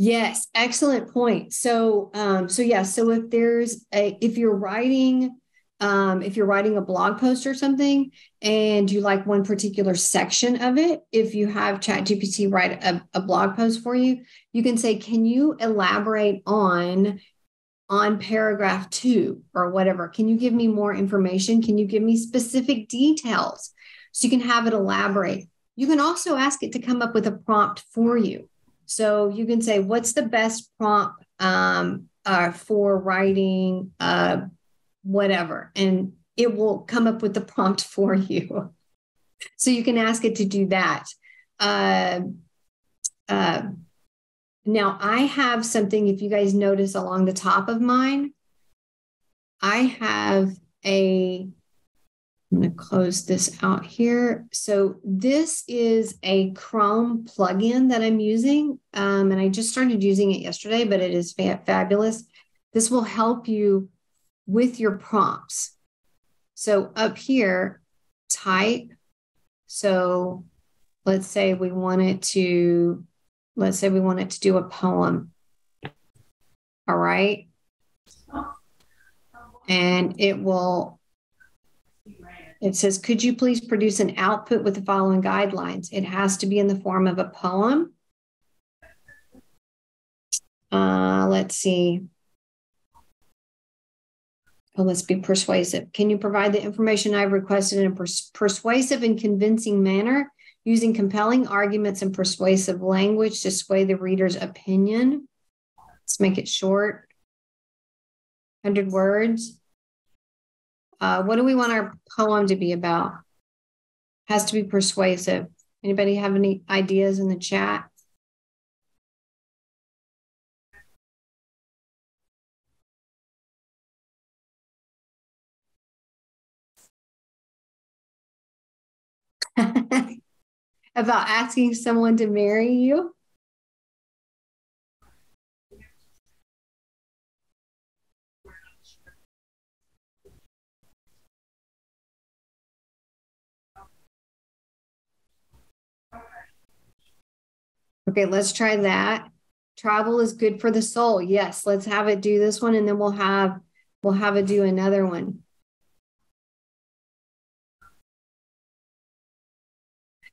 Yes, excellent point. So if you're writing a blog post or something, and you like one particular section of it, if you have ChatGPT write a blog post for you, you can say, can you elaborate on paragraph 2 or whatever? Can you give me more information? Can you give me specific details? So you can have it elaborate. You can also ask it to come up with a prompt for you. So you can say, what's the best prompt for writing whatever, and it will come up with the prompt for you. So you can ask it to do that. Now I have something, if you guys notice along the top of mine, I have I'm going to close this out here. So this is a Chrome plugin that I'm using, and I just started using it yesterday, but it is fabulous. This will help you with your prompts. So up here, type. So let's say we wanted to do a poem. All right. And it says, could you please produce an output with the following guidelines? It has to be in the form of a poem. Let's see. Oh, let's be persuasive. Can you provide the information I've requested in a persuasive and convincing manner, using compelling arguments and persuasive language to sway the reader's opinion? Let's make it short. 100 words. What do we want our poem to be about? Has to be persuasive. Anybody have any ideas in the chat? About asking someone to marry you? Okay, let's try that. Travel is good for the soul. Yes, let's have it do this one, and then we'll have it do another one.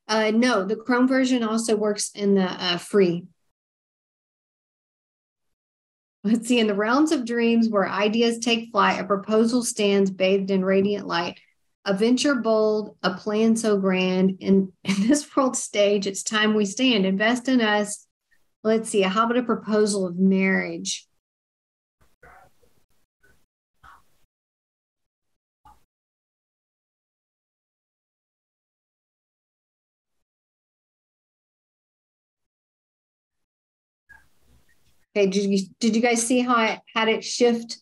No, the Chrome version also works in the free. Let's see, in the realms of dreams where ideas take flight, a proposal stands bathed in radiant light, a venture bold, a plan so grand. In this world stage, it's time we stand. Invest in us. Let's see, how about a proposal of marriage? Okay, did you guys see how I had it shift?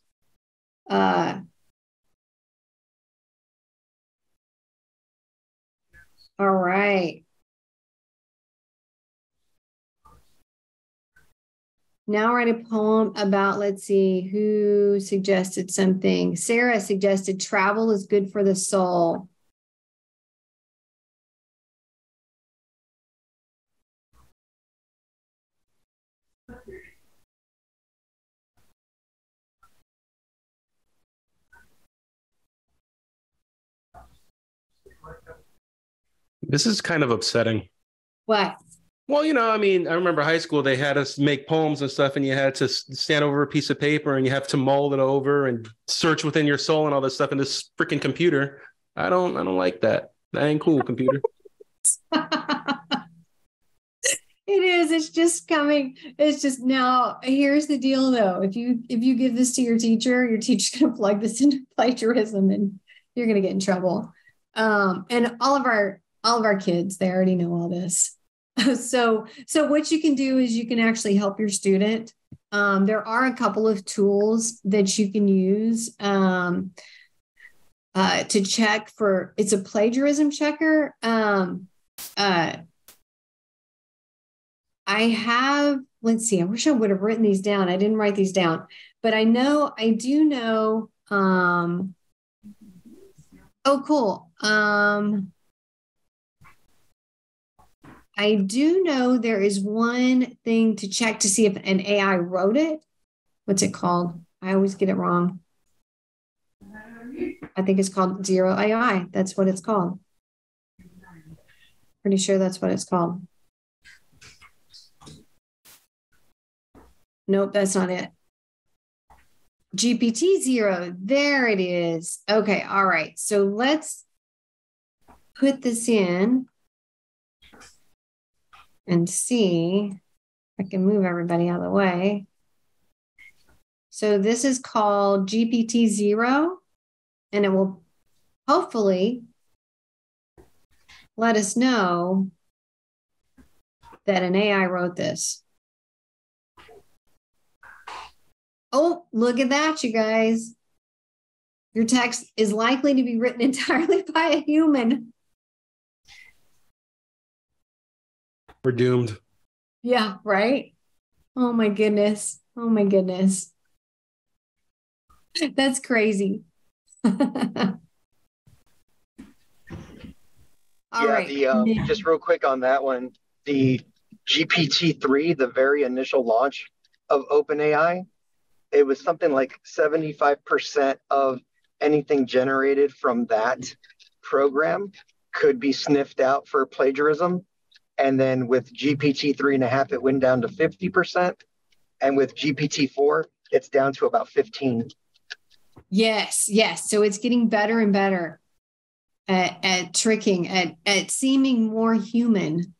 All right. Now write a poem about, let's see, who suggested something. Sarah suggested travel is good for the soul. This is kind of upsetting. What? Well, I mean, I remember high school, they had us make poems and stuff, and you had to stand over a piece of paper and you have to mull it over and search within your soul and all this stuff in this freaking computer. I don't like that. That ain't cool, computer. It is. It's just coming. It's just now. Here's the deal, though. If you give this to your teacher's going to plug this into plagiarism, and you're going to get in trouble. And all of our kids, they already know all this. So what you can do is you can actually help your student. There are a couple of tools that you can use to check for. It's a plagiarism checker. Let's see, I wish I would have written these down. I didn't write these down, but I do know. Oh, cool. I do know there is one thing to check to see if an AI wrote it. What's it called? I always get it wrong. I think it's called Zero AI. That's what it's called. Pretty sure that's what it's called. Nope, that's not it. GPT-0. There it is. Okay. All right. So let's put this in and see if I can move everybody out of the way. So this is called GPT-0, and it will hopefully let us know that an AI wrote this. Oh, look at that, you guys. Your text is likely to be written entirely by a human. We're doomed. Yeah, right? Oh my goodness. Oh my goodness. That's crazy. All right. Just real quick on that one, the GPT-3, the very initial launch of OpenAI, it was something like 75% of anything generated from that program could be sniffed out for plagiarism. And then with GPT 3.5, it went down to 50%. And with GPT-4, it's down to about 15. Yes. So it's getting better and better at tricking, at seeming more human,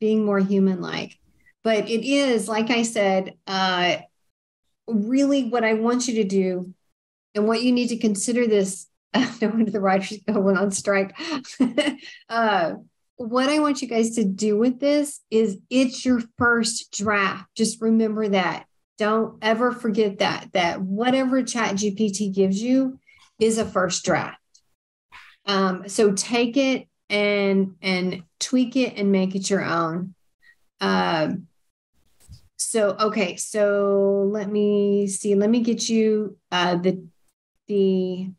being more human-like. But it is, like I said, really what I want you to do, and what you need to consider this. No wonder the writers went on strike. What I want you guys to do with this is it's your first draft. Just remember that. Don't ever forget that whatever ChatGPT gives you is a first draft. So take it and tweak it and make it your own. Okay. So let me see. Let me get you the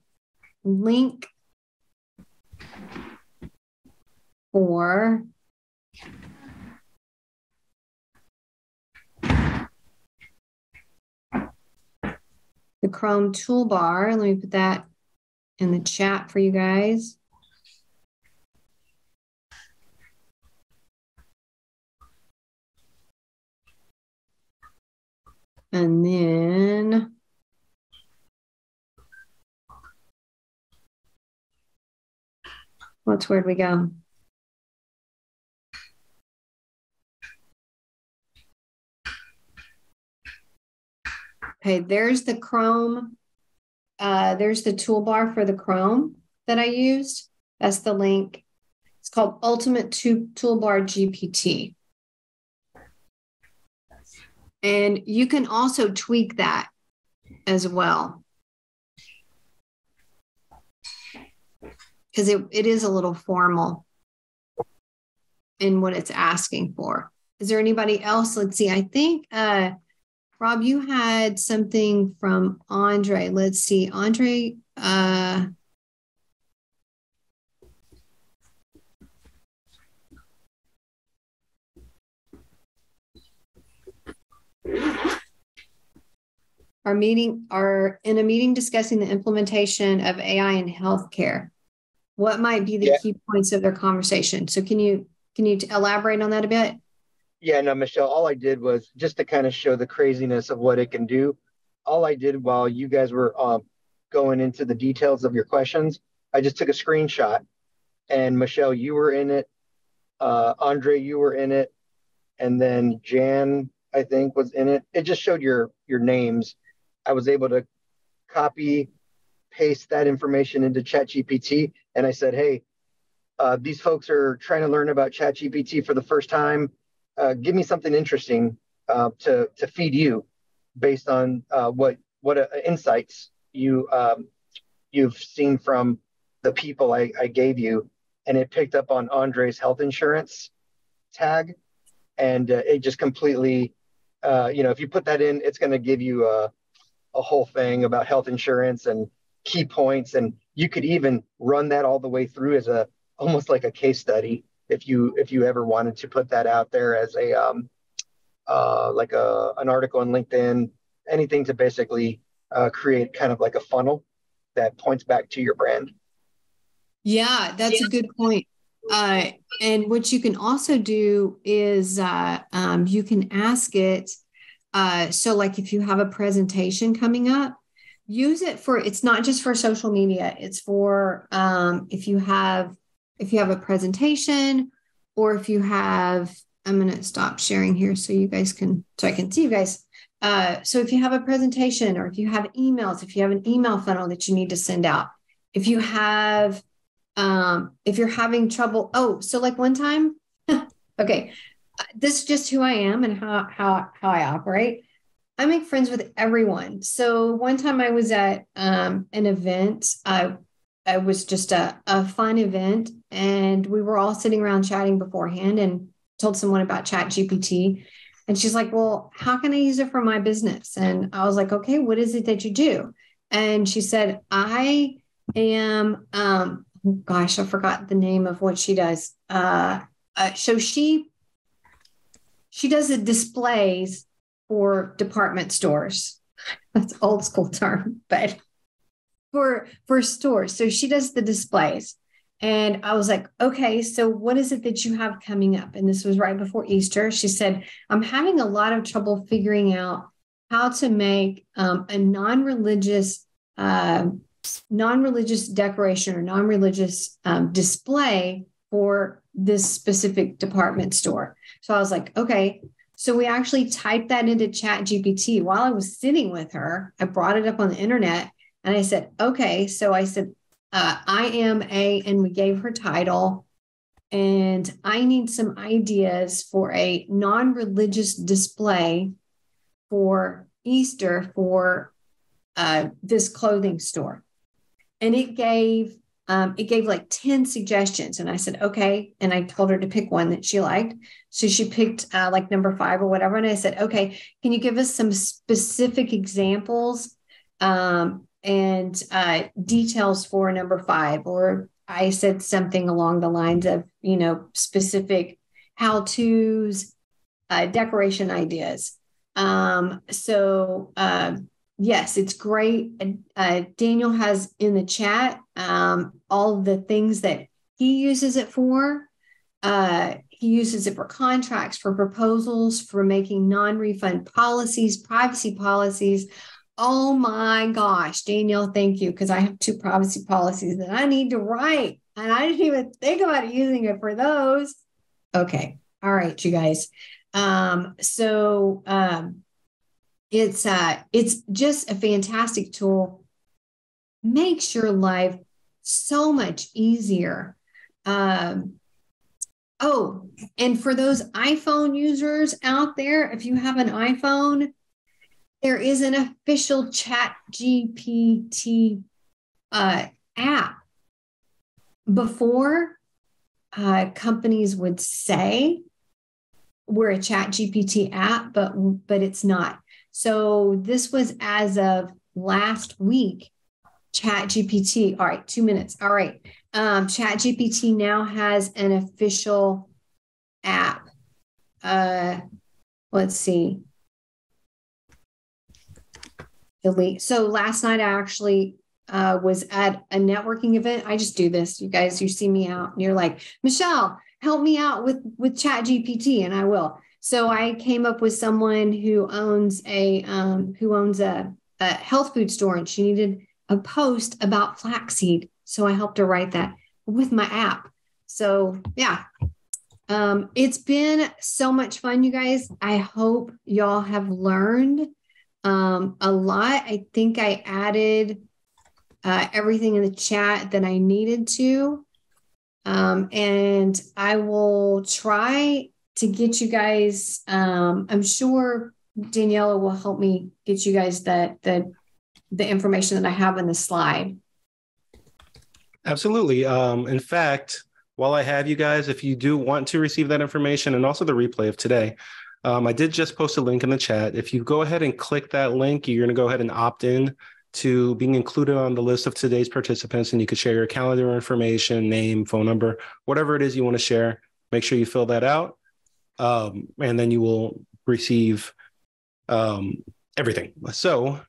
link for the Chrome toolbar. Let me put that in the chat for you guys. And then where'd we go? Okay, there's the Chrome. There's the toolbar for the Chrome that I used. That's the link. It's called Ultimate Toolbar GPT. And you can also tweak that as well. Because it is a little formal in what it's asking for. Is there anybody else? Let's see. I think, Rob, you had something from Andre. Let's see. Andre, are in a meeting discussing the implementation of AI in healthcare. What might be the key points of their conversation? So can you elaborate on that a bit? Yeah, no, Michelle, all I did was just to kind of show the craziness of what it can do. All I did while you guys were going into the details of your questions, I just took a screenshot. And Michelle, you were in it. Andre, you were in it. And then Jan, I think, was in it. It just showed your names. I was able to copy, paste that information into ChatGPT. And I said, hey, these folks are trying to learn about ChatGPT for the first time. Give me something interesting to feed you based on what insights you've seen from the people I gave you. And it picked up on Andre's health insurance tag. And it just completely, if you put that in, it's going to give you a whole thing about health insurance and key points. And you could even run that all the way through as almost like a case study if you ever wanted to put that out there as an article on LinkedIn, anything to basically create kind of like a funnel that points back to your brand. Yeah, that's a good point. And what you can also do is you can ask it. So like if you have a presentation coming up, use it it's not just for social media. It's for if you have a presentation, or if you have, I'm going to stop sharing here so I can see you guys. So if you have a presentation, or if you have emails, if you have an email funnel that you need to send out, if you have, if you're having trouble, so like one time, okay, this is just who I am and how I operate. I make friends with everyone. So one time I was at an event. I was just a fun event, and we were all sitting around chatting beforehand, and told someone about ChatGPT. And she's like, well, how can I use it for my business? And I was like, okay, what is it that you do? And she said, I am, gosh, I forgot the name of what she does. So she does the displays for department stores. That's old school term, but for stores. So she does the displays. And I was like, okay, so what is it that you have coming up? And this was right before Easter. She said, I'm having a lot of trouble figuring out how to make a non-religious decoration or non-religious display for this specific department store. So I was like, okay. So we actually typed that into ChatGPT while I was sitting with her. I brought it up on the internet, and I said, okay. So I said, I am and we gave her title, and I need some ideas for a non-religious display for Easter for this clothing store. And it gave like 10 suggestions. And I said, okay. And I told her to pick one that she liked. So she picked like number 5 or whatever. And I said, okay, can you give us some specific examples and details for number 5? Or I said something along the lines of, specific how-tos, decoration ideas. Yes, it's great. Daniel has in the chat all the things that he uses it for. He uses it for contracts, for proposals, for making non-refund policies, privacy policies. Oh my gosh, Danielle, thank you, because I have 2 privacy policies that I need to write, and I didn't even think about using it for those. Okay, all right, you guys. It's just a fantastic tool. Makes your life so much easier. Oh, and for those iPhone users out there, if you have an iPhone, there is an official ChatGPT app. Before, companies would say we're a ChatGPT app, but it's not. So this was as of last week. ChatGPT. All right, 2 minutes. All right. ChatGPT now has an official app. Let's see. Delete. So last night I actually was at a networking event. I just do this. You guys, you see me out and you're like, Michelle, help me out with ChatGPT, and I will. So I came up with someone who owns a health food store, and she needed a post about flaxseed. So I helped her write that with my app. So yeah, it's been so much fun, you guys. I hope y'all have learned a lot. I think I added everything in the chat that I needed to. And I will try to get you guys, I'm sure Daniela will help me get you guys the information that I have in the slide. Absolutely. In fact, while I have you guys, if you do want to receive that information and also the replay of today, I did just post a link in the chat. If you go ahead and click that link, you're going to go ahead and opt in to being included on the list of today's participants, and you could share your calendar information, name, phone number, whatever it is you want to share. Make sure you fill that out, and then you will receive everything. So,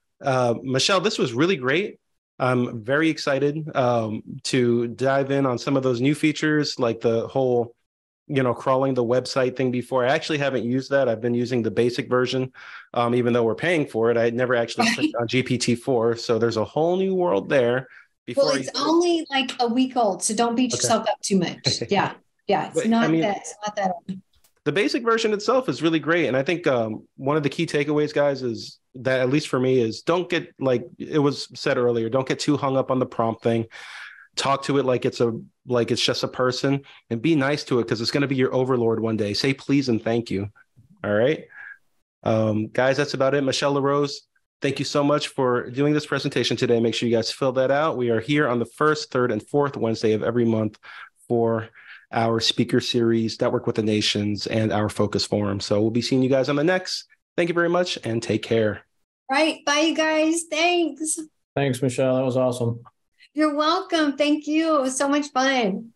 Michelle, this was really great. I'm very excited to dive in on some of those new features, like the whole, crawling the website thing before. I actually haven't used that. I've been using the basic version, even though we're paying for it. I had never actually clicked on GPT-4. So there's a whole new world there. Well, it's only like a week old, so don't beat yourself up too much. Yeah. Yeah. It's not that old. The basic version itself is really great. And I think one of the key takeaways, guys, is that, at least for me, is don't get, like it was said earlier, don't get too hung up on the prompt thing. Talk to it like it's just a person, and be nice to it, because it's going to be your overlord one day. Say please and thank you. All right. Guys, that's about it. Michelle LaRose, thank you so much for doing this presentation today. Make sure you guys fill that out. We are here on the first, third, and fourth Wednesday of every month for our speaker series, Network with the Nations, and our focus forum. So we'll be seeing you guys on the next. Thank you very much, and take care. Right. Bye, you guys. Thanks. Thanks, Michelle. That was awesome. You're welcome. Thank you. It was so much fun.